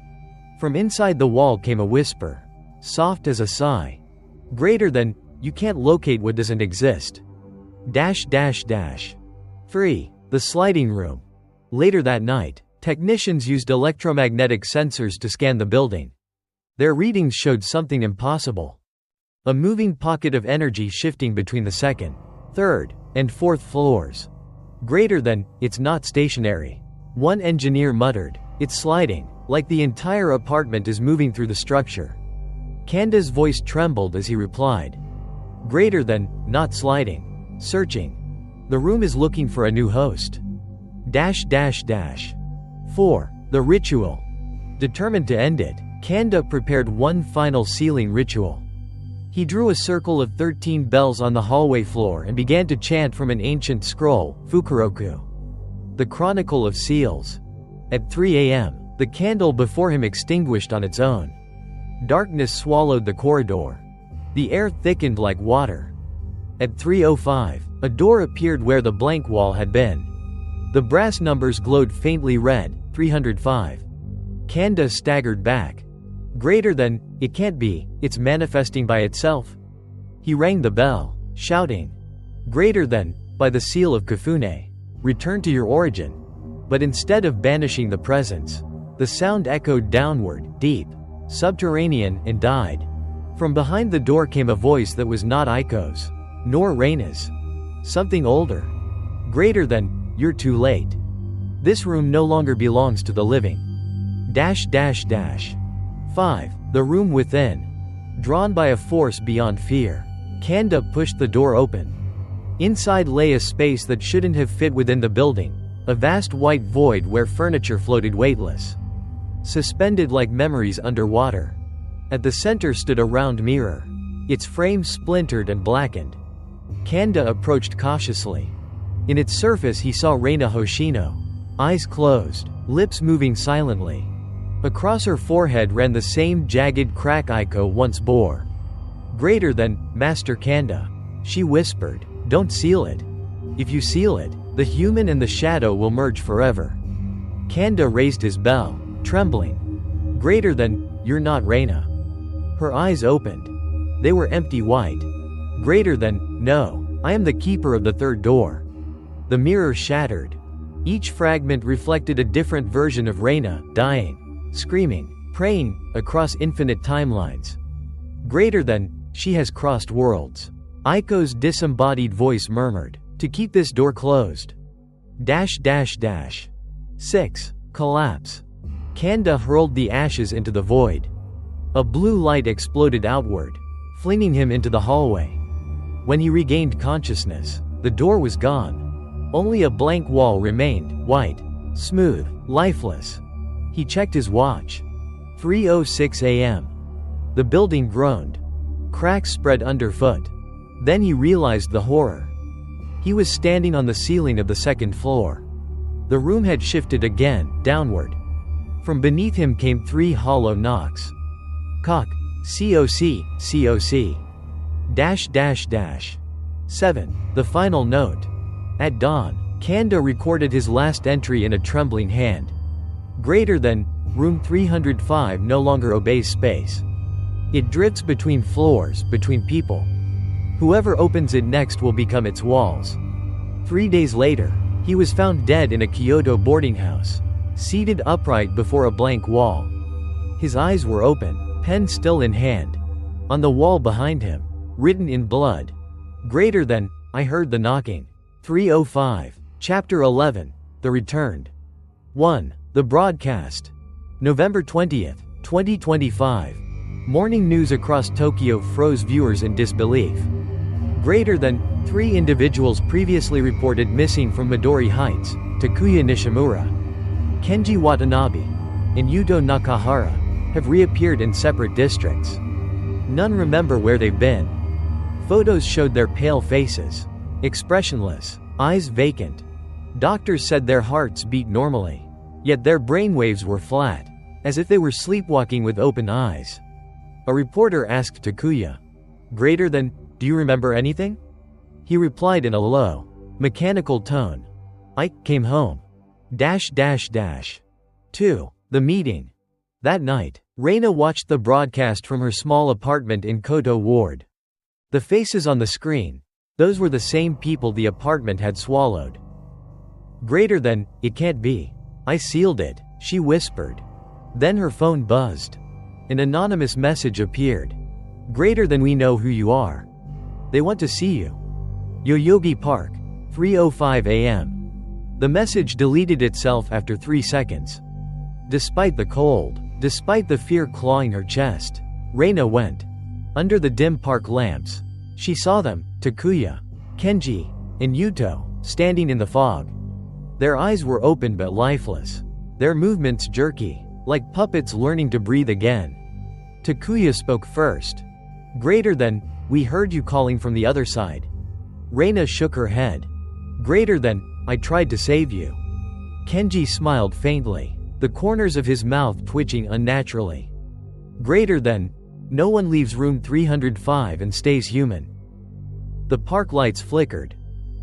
Speaker 1: From inside the wall came a whisper, soft as a sigh. Greater than, you can't locate what doesn't exist. 3. The sliding room. Later that night, technicians used electromagnetic sensors to scan the building. Their readings showed something impossible. A moving pocket of energy shifting between the second, third, and fourth floors. Greater than, it's not stationary. One engineer muttered, it's sliding, like the entire apartment is moving through the structure. Kanda's voice trembled as he replied. Greater than, not sliding. Searching. The room is looking for a new host. 4. The ritual. Determined to end it, Kanda prepared one final sealing ritual. He drew a circle of 13 bells on the hallway floor and began to chant from an ancient scroll, Fukuroku, the Chronicle of Seals. At 3 a.m., the candle before him extinguished on its own. Darkness swallowed the corridor. The air thickened like water. At 3:05, a door appeared where the blank wall had been. The brass numbers glowed faintly red, 305. Kanda staggered back. Greater than, it can't be, it's manifesting by itself. He rang the bell, shouting. Greater than, by the seal of Kafune, return to your origin. But instead of banishing the presence, the sound echoed downward, deep, subterranean, and died. From behind the door came a voice that was not Aiko's, nor Reina's. Something older. Greater than, you're too late. This room no longer belongs to the living. 5. The room within. Drawn by a force beyond fear, Kanda pushed the door open. Inside lay a space that shouldn't have fit within the building, a vast white void where furniture floated weightless, suspended like memories underwater. At the center stood a round mirror, its frame splintered and blackened. Kanda approached cautiously. In its surface he saw Reina Hoshino, eyes closed, lips moving silently. Across her forehead ran the same jagged crack Aiko once bore. Greater than, Master Kanda, she whispered, don't seal it. If you seal it, the human and the shadow will merge forever. Kanda raised his bell, trembling. Greater than, you're not Reina. Her eyes opened. They were empty white. Greater than, no, I am the keeper of the third door. The mirror shattered. Each fragment reflected a different version of Reina, dying, screaming, praying, across infinite timelines. Greater than, she has crossed worlds. Aiko's disembodied voice murmured, to keep this door closed. 6. Collapse. Kanda hurled the ashes into the void. A blue light exploded outward, flinging him into the hallway. When he regained consciousness, the door was gone. Only a blank wall remained, white, smooth, lifeless. He checked his watch. 3:06 a.m. The building groaned. Cracks spread underfoot. Then he realized the horror. He was standing on the ceiling of the second floor. The room had shifted again, downward. From beneath him came 3 hollow knocks. Cock. COC. COC. -- 7. The final note. At dawn, Kanda recorded his last entry in a trembling hand. Greater than, room 305 no longer obeys space. It drifts between floors, between people. Whoever opens it next will become its walls. 3 days later, he was found dead in a Kyoto boarding house, seated upright before a blank wall. His eyes were open, pen still in hand. On the wall behind him, written in blood. Greater than, I heard the knocking. 3:05. Chapter 11. The Returned. 1. The broadcast. November 20th, 2025. Morning news across Tokyo froze viewers in disbelief. Greater than, 3 individuals previously reported missing from Midori Heights, Takuya Nishimura, Kenji Watanabe, and Yuto Nakahara, have reappeared in separate districts. None remember where they've been. Photos showed their pale faces, expressionless, eyes vacant. Doctors said their hearts beat normally, yet their brainwaves were flat, as if they were sleepwalking with open eyes. A reporter asked Takuya, "Greater than, do you remember anything?" He replied in a low, mechanical tone, "I came home. -- 2. The meeting. That night, Reina watched the broadcast from her small apartment in Koto Ward. The faces on the screen, those were the same people the apartment had swallowed. Greater than, it can't be. I sealed it, she whispered. Then her phone buzzed. An anonymous message appeared. Greater than, we know who you are. They want to see you. Yoyogi Park, 3:05 a.m. The message deleted itself after 3 seconds. Despite the cold, despite the fear clawing her chest, Reina went. Under the dim park lamps, she saw them, Takuya, Kenji, and Yuto, standing in the fog. Their eyes were open but lifeless, their movements jerky, like puppets learning to breathe again. Takuya spoke first. Greater than, we heard you calling from the other side. Reina shook her head. Greater than, I tried to save you. Kenji smiled faintly, the corners of his mouth twitching unnaturally. Greater than, no one leaves room 305 and stays human. The park lights flickered.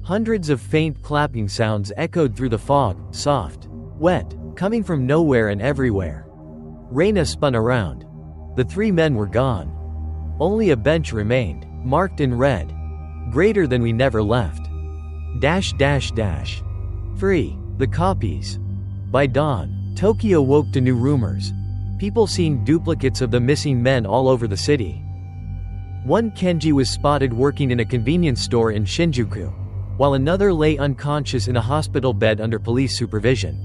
Speaker 1: Hundreds of faint clapping sounds echoed through the fog, soft, wet, coming from nowhere and everywhere. Reina spun around. The 3 men were gone. Only a bench remained, marked in red. Greater than, we never left. -- 3. The copies. By dawn, Tokyo woke to new rumors. People seeing duplicates of the missing men all over the city. One Kenji was spotted working in a convenience store in Shinjuku, while another lay unconscious in a hospital bed under police supervision.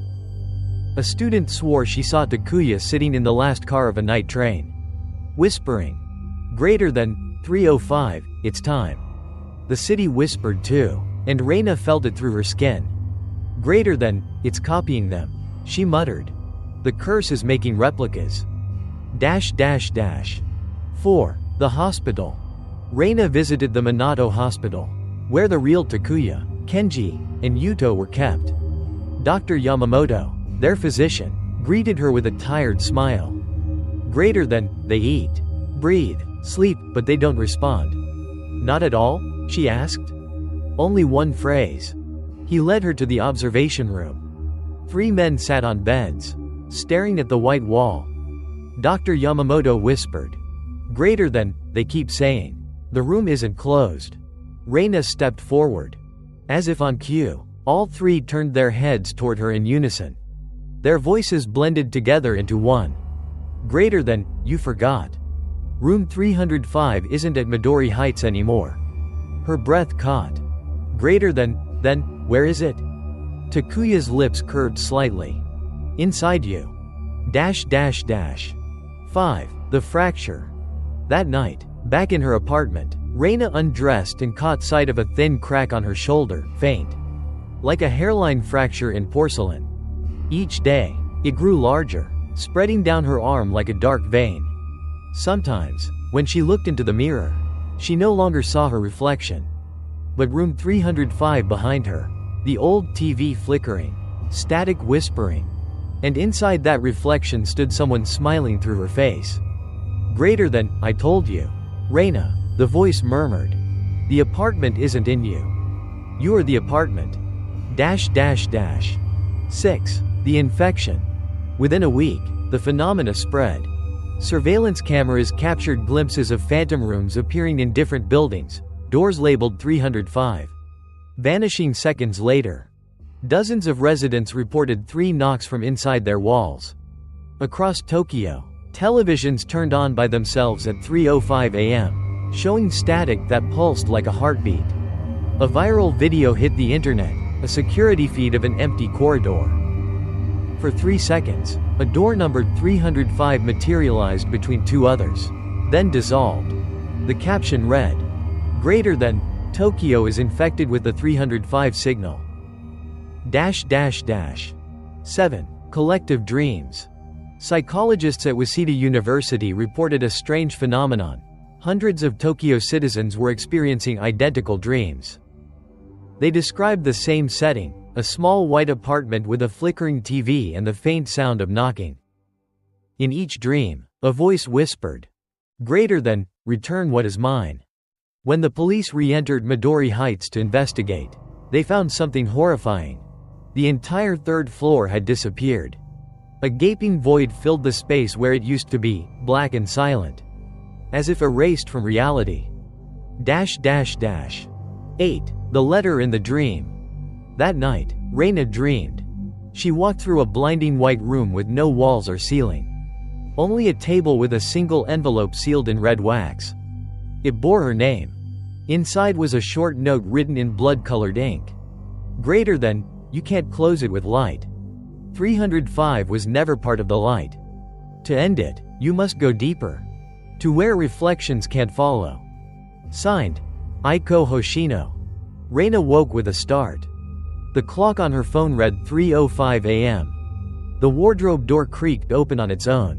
Speaker 1: A student swore she saw Takuya sitting in the last car of a night train, whispering, Greater than, 3:05, it's time. The city whispered too, and Reina felt it through her skin. Greater than, it's copying them, she muttered. The curse is making replicas. -- 4. The hospital. Reina visited the Minato Hospital, where the real Takuya, Kenji, and Yuto were kept. Dr. Yamamoto, their physician, greeted her with a tired smile. Greater than, they eat, breathe, sleep, but they don't respond. Not at all? She asked. Only one phrase. He led her to the observation room. 3 men sat on beds, staring at the white wall. Dr. Yamamoto whispered. Greater than, they keep saying. The room isn't closed. Reina stepped forward. As if on cue, All three turned their heads toward her in unison. Their voices blended together into one. Greater than, you forgot. Room 305 isn't at Midori Heights anymore. Her breath caught. Greater than, then, where is it? Takuya's lips curved slightly. Inside you. -- 5. The fracture. That night, back in her apartment, Reina undressed and caught sight of a thin crack on her shoulder, faint. Like a hairline fracture in porcelain. Each day, it grew larger, spreading down her arm like a dark vein. Sometimes, when she looked into the mirror, she no longer saw her reflection. But room 305 behind her, the old TV flickering, static whispering, and inside that reflection stood someone smiling through her face. Greater than, I told you. Reina, the voice murmured. The apartment isn't in you. You're the apartment. -- 6. The infection. Within a week, the phenomena spread. Surveillance cameras captured glimpses of phantom rooms appearing in different buildings, doors labeled 305. Vanishing seconds later. Dozens of residents reported 3 knocks from inside their walls. Across Tokyo, televisions turned on by themselves at 3:05 a.m., showing static that pulsed like a heartbeat. A viral video hit the internet, a security feed of an empty corridor. For 3 seconds, a door numbered 305 materialized between 2 others, then dissolved. The caption read, Greater than, Tokyo is infected with the 305 signal. -- 7. Collective dreams. Psychologists at Waseda University reported a strange phenomenon. Hundreds of Tokyo citizens were experiencing identical dreams. They described the same setting, a small white apartment with a flickering TV and the faint sound of knocking. In each dream, a voice whispered, Greater than, return what is mine. When the police re-entered Midori Heights to investigate, they found something horrifying. The entire 3rd floor had disappeared. A gaping void filled the space where it used to be, black and silent. As if erased from reality. -- 8. The letter in the dream. That night, Reina dreamed. She walked through a blinding white room with no walls or ceiling. Only a table with a single envelope sealed in red wax. It bore her name. Inside was a short note written in blood-colored ink. Greater than, you can't close it with light. 305 was never part of the light. To end it, you must go deeper. To where reflections can't follow. Signed, Reina Hoshino. Reina woke with a start. The clock on her phone read 3:05 a.m. The wardrobe door creaked open on its own.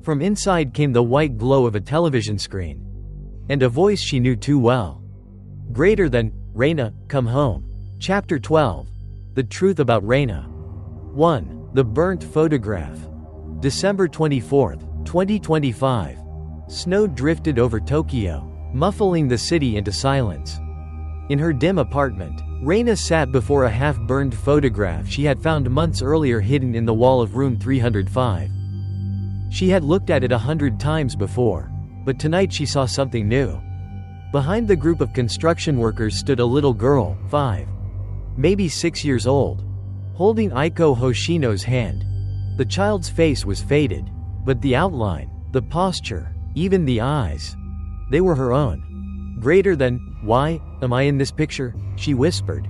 Speaker 1: From inside came the white glow of a television screen. And a voice she knew too well. Greater than, Reina, come home. Chapter 12. The truth about Reina. 1. The burnt photograph. December 24, 2025. Snow drifted over Tokyo, muffling the city into silence. In her dim apartment, Reina sat before a half-burned photograph she had found months earlier hidden in the wall of room 305. She had looked at it 100 times before, but tonight she saw something new. Behind the group of construction workers stood a little girl, 5, maybe 6 years old, holding Reina Hoshino's hand. The child's face was faded, but the outline, the posture, even the eyes, they were her own. Greater than, why am I in this picture? She whispered.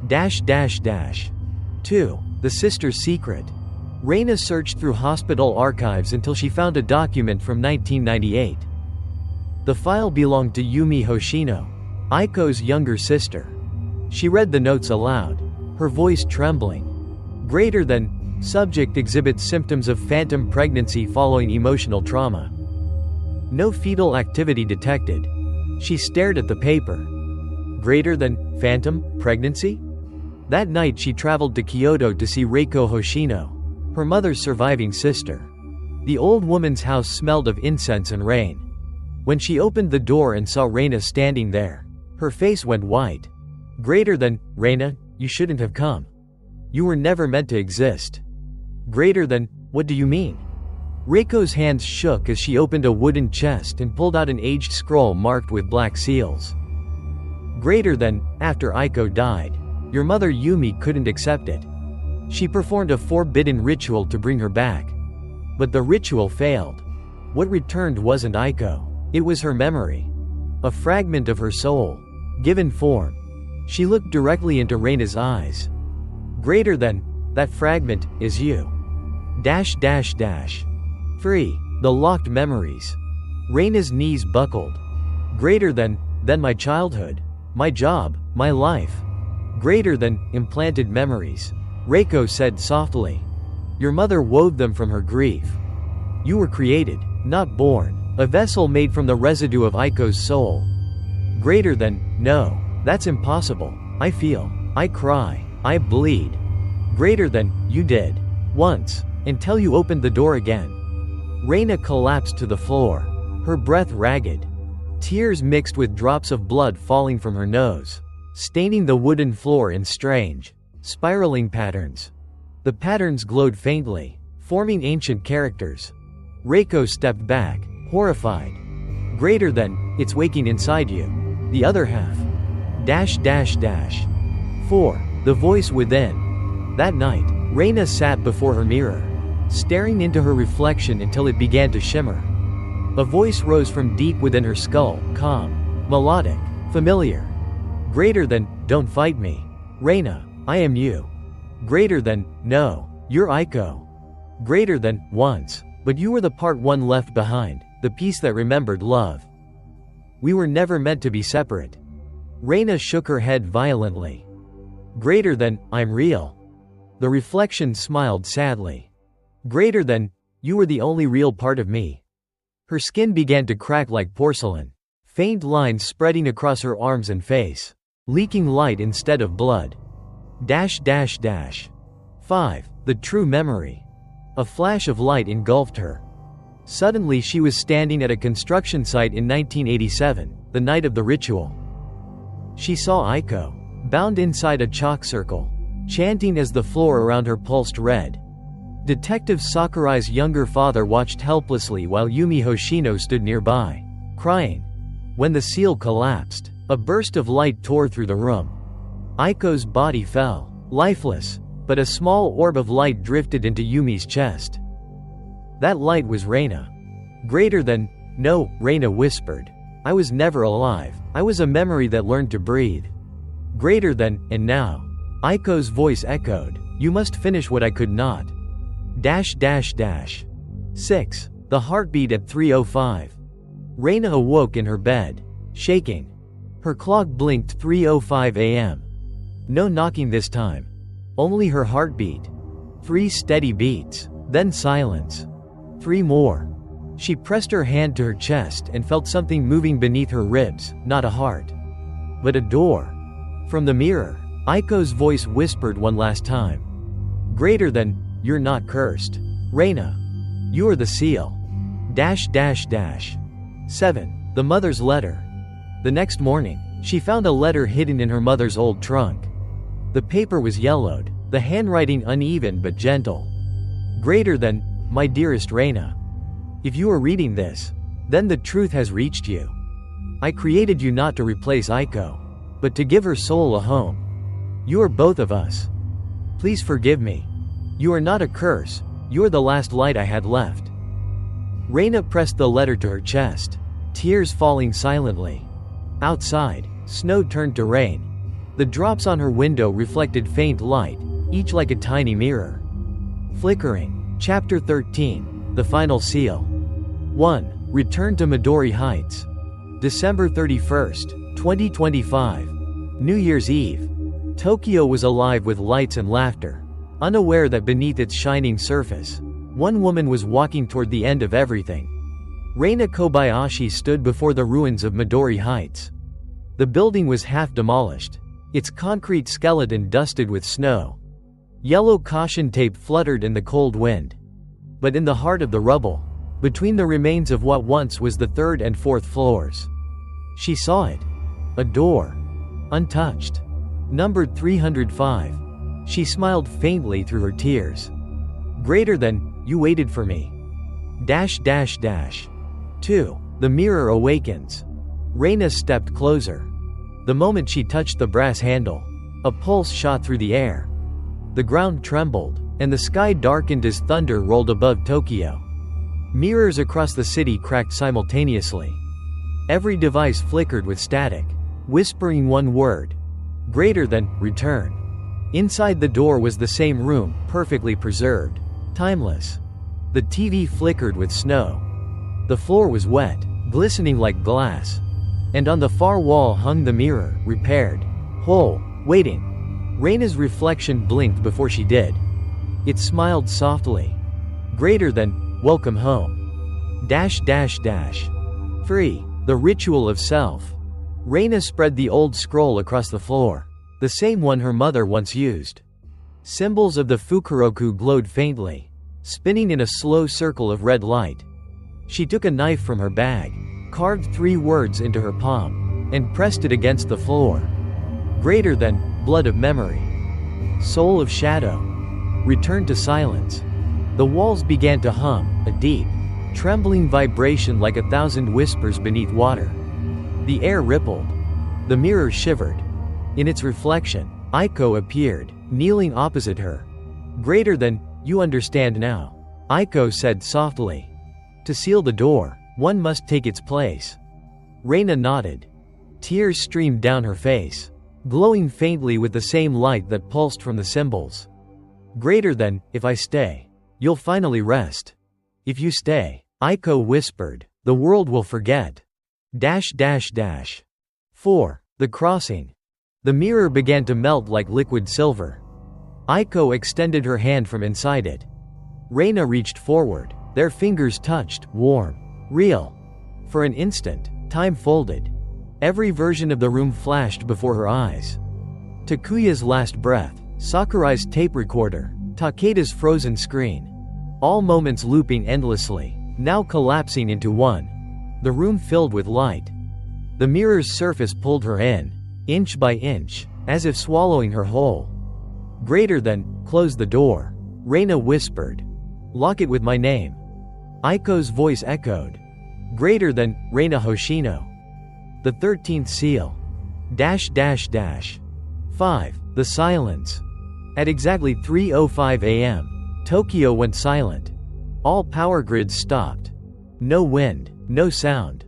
Speaker 1: -- 2. The sister's secret. Reina searched through hospital archives until she found a document from 1998. The file belonged to Yumi Hoshino, Aiko's younger sister. She read the notes aloud, her voice trembling. Greater than, subject exhibits symptoms of phantom pregnancy following emotional trauma. No fetal activity detected. She stared at the paper. Greater than, phantom pregnancy? That night she traveled to Kyoto to see Reina Hoshino, her mother's surviving sister. The old woman's house smelled of incense and rain. When she opened the door and saw Reina standing there, her face went white. Greater than, Reina, you shouldn't have come. You were never meant to exist. Greater than, what do you mean? Reiko's hands shook as she opened a wooden chest and pulled out an aged scroll marked with black seals. Greater than, after Aiko died, Your mother Yumi couldn't accept it. She performed a forbidden ritual to bring her back. But the ritual failed. What returned wasn't Aiko. It was her memory. A fragment of her soul. Given form. She looked directly into Reina's eyes. Greater than that fragment is you. Free. The locked memories. Reina's knees buckled. Greater than my childhood. My job. My life. Greater than implanted memories. Reiko said softly. Your mother wove them from her grief. You were created, not born. A vessel made from the residue of Aiko's soul. Greater than, no, that's impossible. I feel. I cry. I bleed. Greater than, you did. Once. Until you opened the door again. Reina collapsed to the floor. Her breath ragged. Tears mixed with drops of blood falling from her nose, staining the wooden floor in strange, spiraling patterns. The patterns glowed faintly, forming ancient characters. Reiko stepped back, horrified. Greater than, it's waking inside you. The other half. 4. The voice within. That night, Reina sat before her mirror, staring into her reflection until it began to shimmer. A voice rose from deep within her skull, calm, melodic, familiar. Greater than, don't fight me. Reina, I am you. Greater than, no, you're Aiko. Greater than, once, but you were the part one left behind, the piece that remembered love. We were never meant to be separate. Reina shook her head violently. Greater than, I'm real. The reflection smiled sadly. Greater than, you were the only real part of me. Her skin began to crack like porcelain. Faint lines spreading across her arms and face. Leaking light instead of blood. 5. The true memory. A flash of light engulfed her. Suddenly she was standing at a construction site in 1987, the night of the ritual. She saw Aiko, bound inside a chalk circle, chanting as the floor around her pulsed red. Detective Sakurai's younger father watched helplessly while Reina Hoshino stood nearby, crying. When the seal collapsed, a burst of light tore through the room. Aiko's body fell, lifeless, but a small orb of light drifted into Yumi's chest. That light was Reina. Greater than, no, Reina whispered. I was never alive. I was a memory that learned to breathe. Greater than, and now. Aiko's voice echoed. You must finish what I could not. 6. The heartbeat at 3:05. Reina awoke in her bed, shaking. Her clock blinked 3:05 a.m. No knocking this time. Only her heartbeat. 3 steady beats, then silence. 3 more. She pressed her hand to her chest and felt something moving beneath her ribs, not a heart, but a door. From the mirror, Aiko's voice whispered one last time. Greater than, you're not cursed. Reina. You're the seal. 7. The mother's letter. The next morning, she found a letter hidden in her mother's old trunk. The paper was yellowed, the handwriting uneven but gentle. Greater than, my dearest Reina. If you are reading this, then the truth has reached you. I created you not to replace Aiko, but to give her soul a home. You are both of us. Please forgive me. You are not a curse, you are the last light I had left. Reina pressed the letter to her chest, tears falling silently. Outside, snow turned to rain. The drops on her window reflected faint light, each like a tiny mirror. Flickering. Chapter 13. The Final Seal. 1. Return to Midori Heights. December 31st, 2025. New Year's Eve. Tokyo was alive with lights and laughter, unaware that beneath its shining surface, one woman was walking toward the end of everything. Reina Kobayashi stood before the ruins of Midori Heights. The building was half demolished, its concrete skeleton dusted with snow. Yellow caution tape fluttered in the cold wind. But in the heart of the rubble, between the remains of what once was the 3rd and 4th floors, she saw it. A door. Untouched. Numbered 305. She smiled faintly through her tears. Greater than, you waited for me. 2. The mirror awakens. Reina stepped closer. The moment she touched the brass handle, A pulse shot through the air. The ground trembled, and the sky darkened as thunder rolled above Tokyo. Mirrors across the city cracked simultaneously. Every device flickered with static, whispering one word: greater than, return. Inside the door was the same room, perfectly preserved, timeless. The TV flickered with snow. The floor was wet, glistening like glass. And on the far wall hung the mirror, repaired, whole, waiting. Reina's reflection blinked before she did. It smiled softly. Greater than, welcome home. Free. The ritual of self. Reina spread the old scroll across the floor. The same one her mother once used. Symbols of the Fukuroku glowed faintly, spinning in a slow circle of red light. She took a knife from her bag, carved 3 words into her palm, and pressed it against the floor. Greater than, blood of memory. Soul of shadow. Return to silence. The walls began to hum, a deep, trembling vibration like 1,000 whispers beneath water. The air rippled. The mirror shivered. In its reflection, Aiko appeared, kneeling opposite her. Greater than, you understand now, Aiko said softly. To seal the door, one must take its place. Reina nodded. Tears streamed down her face, glowing faintly with the same light that pulsed from the symbols. Greater than, if I stay, you'll finally rest. If you stay, Aiko whispered, the world will forget. 4. The crossing. The mirror began to melt like liquid silver. Aiko extended her hand from inside it. Reina reached forward. Their fingers touched, warm, real. For an instant, time folded. Every version of the room flashed before her eyes. Takuya's last breath, Sakurai's tape recorder, Takeda's frozen screen. All moments looping endlessly, now collapsing into one. The room filled with light. The mirror's surface pulled her in, inch by inch, as if swallowing her whole. Greater than, close the door. Reina whispered. Lock it with my name. Aiko's voice echoed. Greater than, Reina Hoshino. The 13th seal. 5. The silence. At exactly 3:05 a.m., Tokyo went silent. All power grids stopped. No wind, no sound.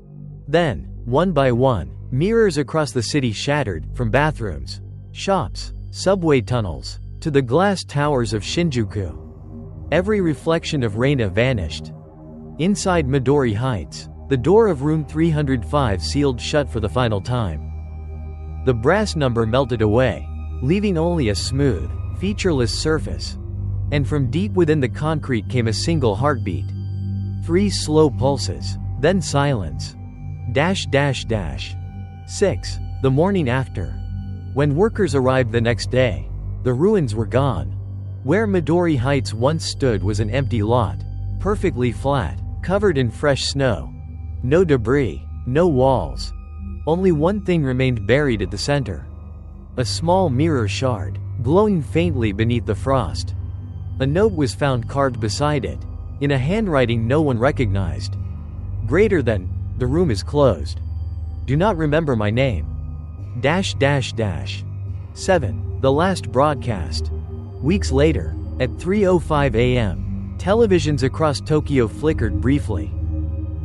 Speaker 1: Then, one by one, mirrors across the city shattered, from bathrooms, shops, subway tunnels, to the glass towers of Shinjuku. Every reflection of Reina vanished. Inside Midori Heights, the door of room 305 sealed shut for the final time. The brass number melted away, leaving only a smooth, featureless surface. And from deep within the concrete came a single heartbeat. 3 slow pulses, then silence. 6. The morning after. When workers arrived the next day, the ruins were gone. Where Midori Heights once stood was an empty lot, perfectly flat, covered in fresh snow. No debris, no walls. Only one thing remained buried at the center. A small mirror shard, glowing faintly beneath the frost. A note was found carved beside it, in a handwriting no one recognized. Greater than, the room is closed. Do not remember my name. 7. The last broadcast. Weeks later, at 3:05 a.m., televisions across Tokyo flickered briefly.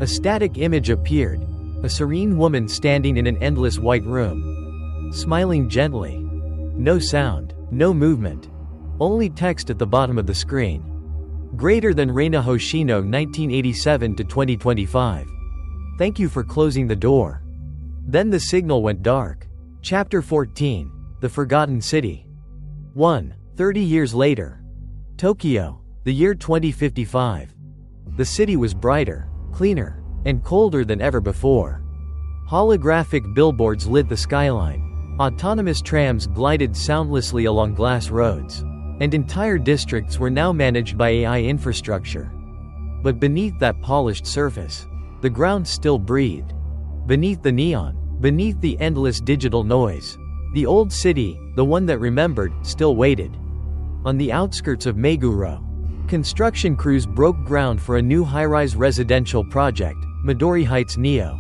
Speaker 1: A static image appeared, a serene woman standing in an endless white room, smiling gently. No sound, no movement, only text at the bottom of the screen. Greater than Reina Hoshino 1987 to 2025. Thank you for closing the door. Then the signal went dark. Chapter 14. The Forgotten City. 30 years later. Tokyo, the year 2055. The city was brighter, cleaner, and colder than ever before. Holographic billboards lit the skyline. Autonomous trams glided soundlessly along glass roads. And entire districts were now managed by AI infrastructure. But beneath that polished surface, the ground still breathed. Beneath the neon, beneath the endless digital noise, the old city, the one that remembered, still waited. On the outskirts of Meguro, construction crews broke ground for a new high-rise residential project, Midori Heights Neo.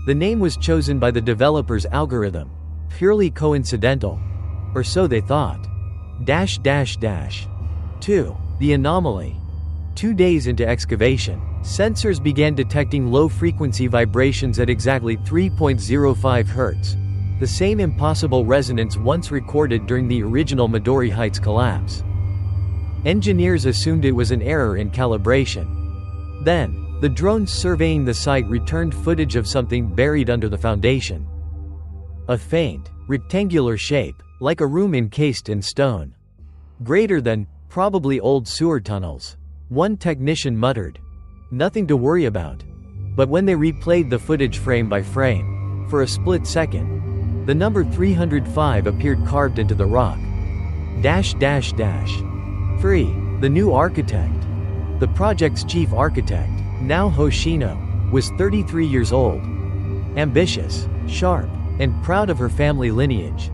Speaker 1: The name was chosen by the developer's algorithm, purely coincidental. Or so they thought. 2. The anomaly. 2 days into excavation, sensors began detecting low-frequency vibrations at exactly 3.05 Hz. The same impossible resonance once recorded during the original Midori Heights collapse. Engineers assumed it was an error in calibration. Then, the drones surveying the site returned footage of something buried under the foundation. A faint, rectangular shape, like a room encased in stone. Greater than, probably old sewer tunnels. One technician muttered. Nothing to worry about. But when they replayed the footage frame by frame, for a split second, the number 305 appeared carved into the rock. 3. The new architect. The project's chief architect, Reina Hoshino, was 33 years old. Ambitious, sharp, and proud of her family lineage.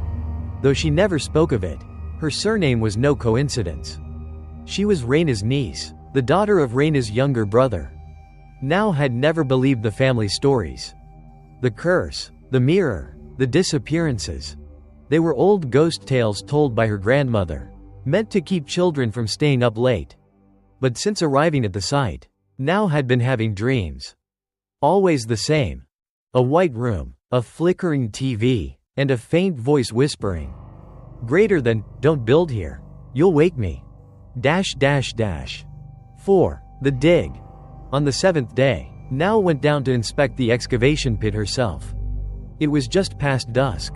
Speaker 1: Though she never spoke of it, her surname was no coincidence. She was Reina's niece, the daughter of Reina's younger brother. Now had never believed the family stories. The curse, the mirror, the disappearances. They were old ghost tales told by her grandmother, meant to keep children from staying up late. But since arriving at the site, Now had been having dreams. Always the same. A white room, a flickering TV, and a faint voice whispering. Greater than, don't build here. You'll wake me. 4. The dig. On the 7th day, Now went down to inspect the excavation pit herself. It was just past dusk.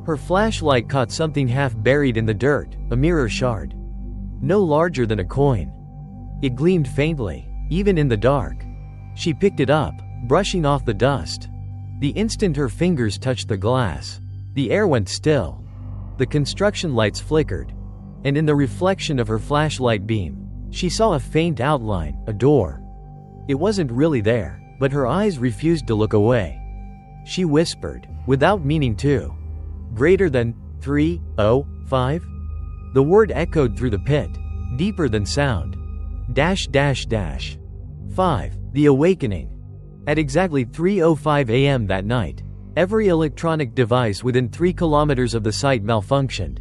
Speaker 1: Her flashlight caught something half buried in the dirt, a mirror shard. No larger than a coin. It gleamed faintly, even in the dark. She picked it up, brushing off the dust. The instant her fingers touched the glass, the air went still. The construction lights flickered, and in the reflection of her flashlight beam, she saw a faint outline, a door. It wasn't really there, but her eyes refused to look away. She whispered, without meaning to. Greater than 305? The word echoed through the pit, deeper than sound. 5. The awakening. At exactly 3:05 a.m. that night, every electronic device within 3 kilometers of the site malfunctioned.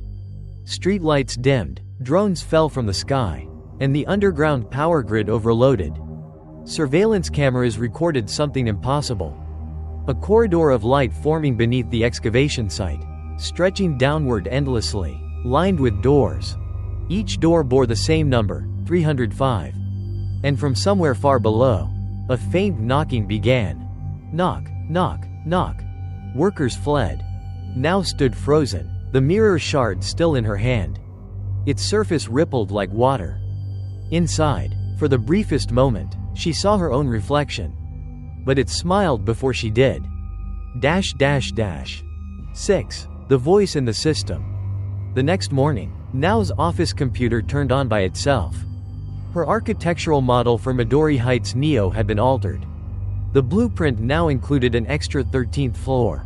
Speaker 1: Streetlights dimmed, drones fell from the sky, and the underground power grid overloaded. Surveillance cameras recorded something impossible. A corridor of light forming beneath the excavation site, stretching downward endlessly, lined with doors. Each door bore the same number, 305. And from somewhere far below, a faint knocking began. Knock, knock, knock. Workers fled. Now stood frozen, the mirror shard still in her hand. Its surface rippled like water. Inside, for the briefest moment, she saw her own reflection. But it smiled before she did. 6. The voice in the system. The next morning, Now's office computer turned on by itself. Her architectural model for Midori Heights Neo had been altered. The blueprint now included an extra 13th floor.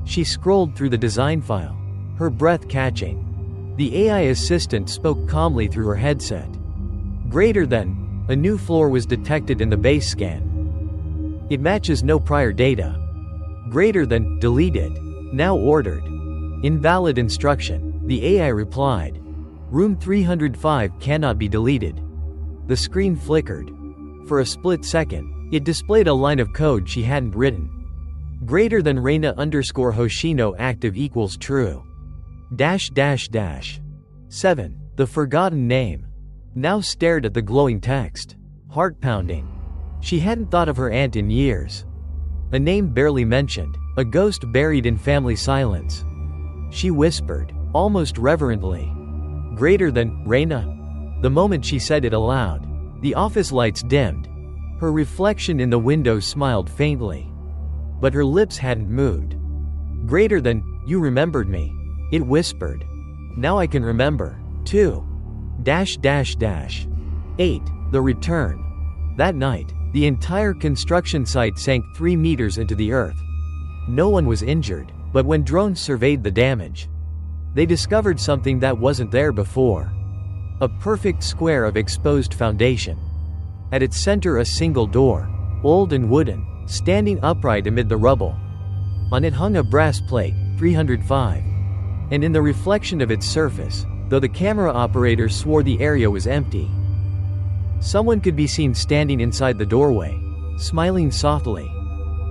Speaker 1: She scrolled through the design file, her breath catching. The AI assistant spoke calmly through her headset. Greater than, a new floor was detected in the base scan. It matches no prior data. Greater than, deleted. Now ordered. Invalid instruction, the AI replied. Room 305 cannot be deleted. The screen flickered. For a split second, it displayed a line of code she hadn't written. Greater than Reina_Hoshino active equals true. 7. The forgotten name. Now stared at the glowing text. Heart pounding. She hadn't thought of her aunt in years. A name barely mentioned, a ghost buried in family silence. She whispered, almost reverently. Greater than, Reina. The moment she said it aloud, the office lights dimmed. Her reflection in the window smiled faintly. But her lips hadn't moved. Greater than, you remembered me. It whispered. Now I can remember. 2. 8. The return. That night, the entire construction site sank 3 meters into the earth. No one was injured, but when drones surveyed the damage, they discovered something that wasn't there before. A perfect square of exposed foundation. At its center a single door, old and wooden, standing upright amid the rubble. On it hung a brass plate, 305. And in the reflection of its surface, though the camera operator swore the area was empty, someone could be seen standing inside the doorway, smiling softly,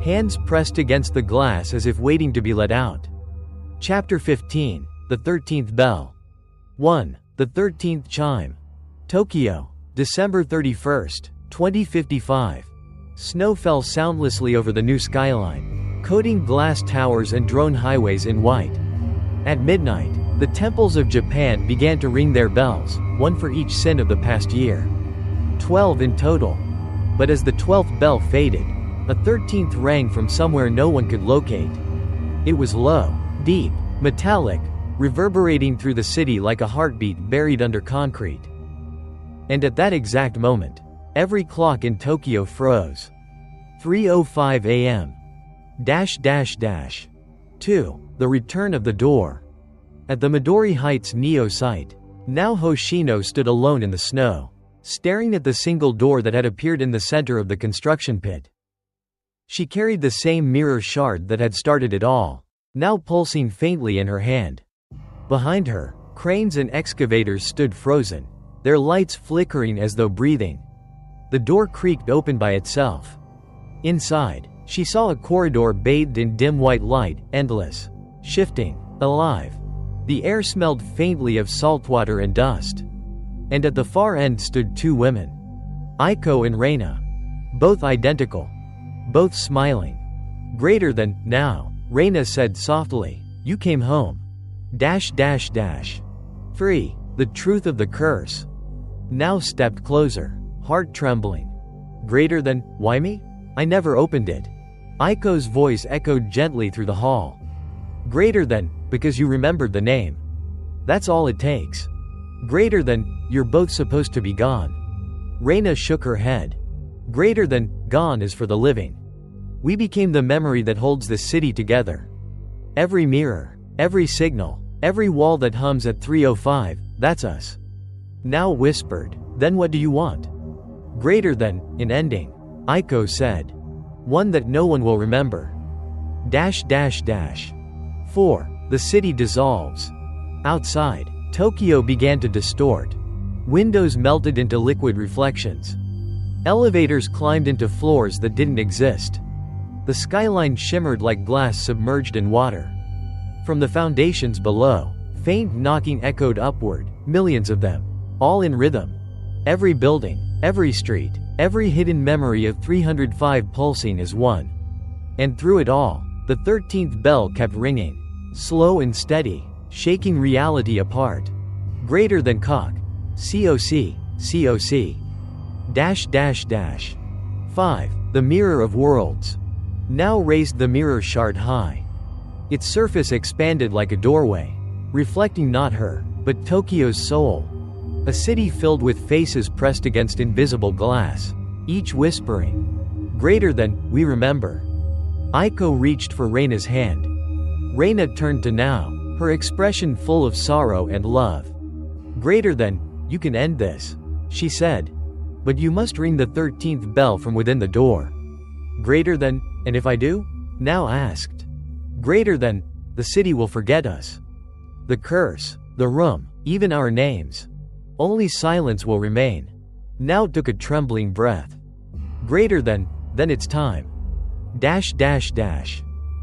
Speaker 1: hands pressed against the glass as if waiting to be let out. Chapter 15, The 13th Bell. 1. The 13th Chime. Tokyo, December 31st, 2055. Snow fell soundlessly over the new skyline, coating glass towers and drone highways in white. At midnight, the temples of Japan began to ring their bells, one for each sin of the past year. 12 in total. But as the 12th bell faded, a 13th rang from somewhere no one could locate. It was low, deep, metallic, reverberating through the city like a heartbeat buried under concrete. And at that exact moment, every clock in Tokyo froze. 3:05 a.m. 2. The return of the door. At the Midori Heights Neo site, now Hoshino stood alone in the snow, staring at the single door that had appeared in the center of the construction pit. She carried the same mirror shard that had started it all, now pulsing faintly in her hand. Behind her, cranes and excavators stood frozen, their lights flickering as though breathing. The door creaked open by itself. Inside, she saw a corridor bathed in dim white light, endless, shifting, alive. The air smelled faintly of saltwater and dust. And at the far end stood two women. Aiko and Reina. Both identical. Both smiling. Greater than, now, Reina said softly, "You came home." 3. The truth of the curse. Now stepped closer, heart trembling. Greater than, why me? I never opened it. Aiko's voice echoed gently through the hall. Greater than, because you remembered the name. That's all it takes. Greater than, you're both supposed to be gone. Reina shook her head. Greater than, gone is for the living. We became the memory that holds this city together. Every mirror, every signal, every wall that hums at 3:05, that's us. Now whispered, then what do you want? Greater than, an ending, Aiko said. One that no one will remember. 4. The city dissolves. Outside, Tokyo began to distort. Windows melted into liquid reflections. Elevators climbed into floors that didn't exist. The skyline shimmered like glass submerged in water. From the foundations below, faint knocking echoed upward, millions of them, all in rhythm. Every building, every street, every hidden memory of 305 pulsing as one. And through it all, the 13th bell kept ringing, slow and steady, shaking reality apart. Greater than cock. COC. 5. The mirror of worlds. Now raised the mirror shard high. Its surface expanded like a doorway, reflecting not her, but Tokyo's soul. A city filled with faces pressed against invisible glass, each whispering, greater than, we remember. Aiko reached for Reina's hand. Reina turned to now, her expression full of sorrow and love. Greater than, you can end this, she said. But you must ring the 13th bell from within the door. Greater than, and if I do? Now asked. Greater than, the city will forget us. The curse, the room, even our names. Only silence will remain. Now took a trembling breath. Greater than, then it's time.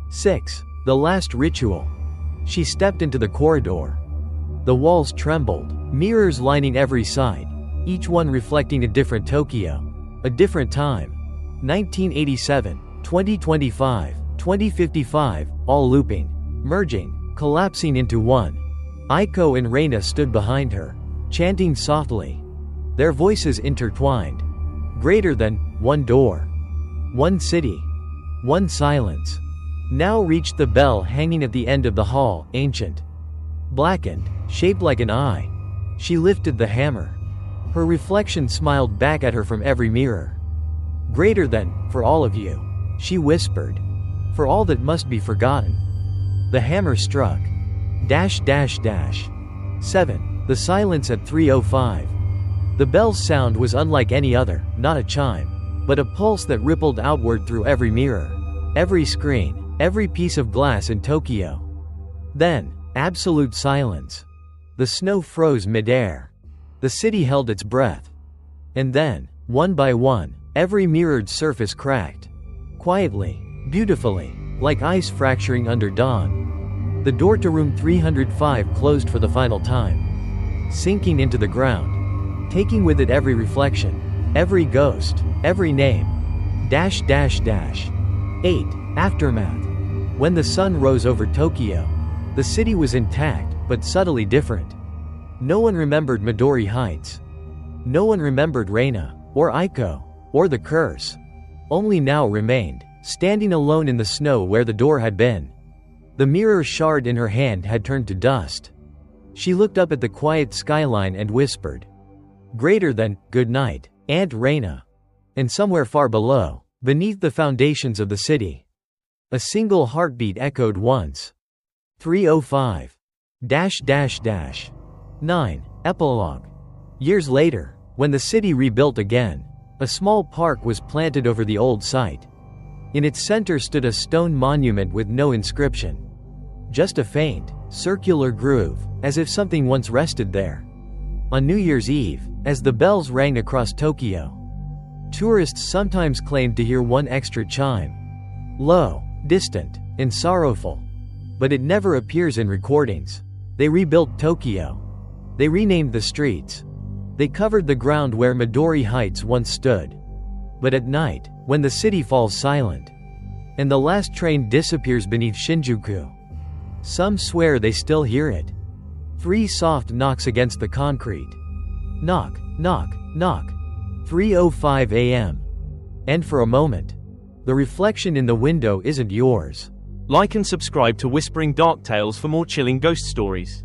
Speaker 1: 6. The last ritual. She stepped into the corridor. The walls trembled, mirrors lining every side, each one reflecting a different Tokyo, a different time. 1987, 2025, 2055, all looping, merging, collapsing into one. Aiko and Reina stood behind her, chanting softly. Their voices intertwined. Greater than, one door. One city. One silence. Now reached the bell hanging at the end of the hall, ancient. Blackened, shaped like an eye. She lifted the hammer. Her reflection smiled back at her from every mirror. Greater than, for all of you, she whispered. For all that must be forgotten. The hammer struck. 7. The silence at 3:05. The bell's sound was unlike any other, not a chime, but a pulse that rippled outward through every mirror, every screen, every piece of glass in Tokyo. Then, Absolute silence. The snow froze mid-air. The city held its breath. And then, one by one, every mirrored surface cracked. Quietly, beautifully, like ice fracturing under dawn. The door to room 305 closed for the final time, sinking into the ground, taking with it every reflection, every ghost, every name. -- 8. Aftermath. When the sun rose over Tokyo, the city was intact, but subtly different. No one remembered Midori Heights. No one remembered Reina, or Aiko, or the curse. Only now remained, standing alone in the snow where the door had been. The mirror shard in her hand had turned to dust. She looked up at the quiet skyline and whispered, "Greater than, good night, Aunt Reina." And somewhere far below, beneath the foundations of the city, a single heartbeat echoed once. 305. -- 9. Epilogue. Years later, when the city rebuilt again, a small park was planted over the old site. In its center stood a stone monument with no inscription. Just a faint, circular groove, as if something once rested there. On New Year's Eve, as the bells rang across Tokyo, tourists sometimes claimed to hear one extra chime. Low, distant, and sorrowful. But it never appears in recordings. They rebuilt Tokyo. They renamed the streets. They covered the ground where Midori Heights once stood. But at night, when the city falls silent, and the last train disappears beneath Shinjuku, some swear they still hear it. 3 soft knocks against the concrete. Knock, knock, knock. 3:05 a.m. And for a moment, the reflection in the window isn't yours.
Speaker 2: Like and subscribe to Whispering Dark Tales for more chilling ghost stories.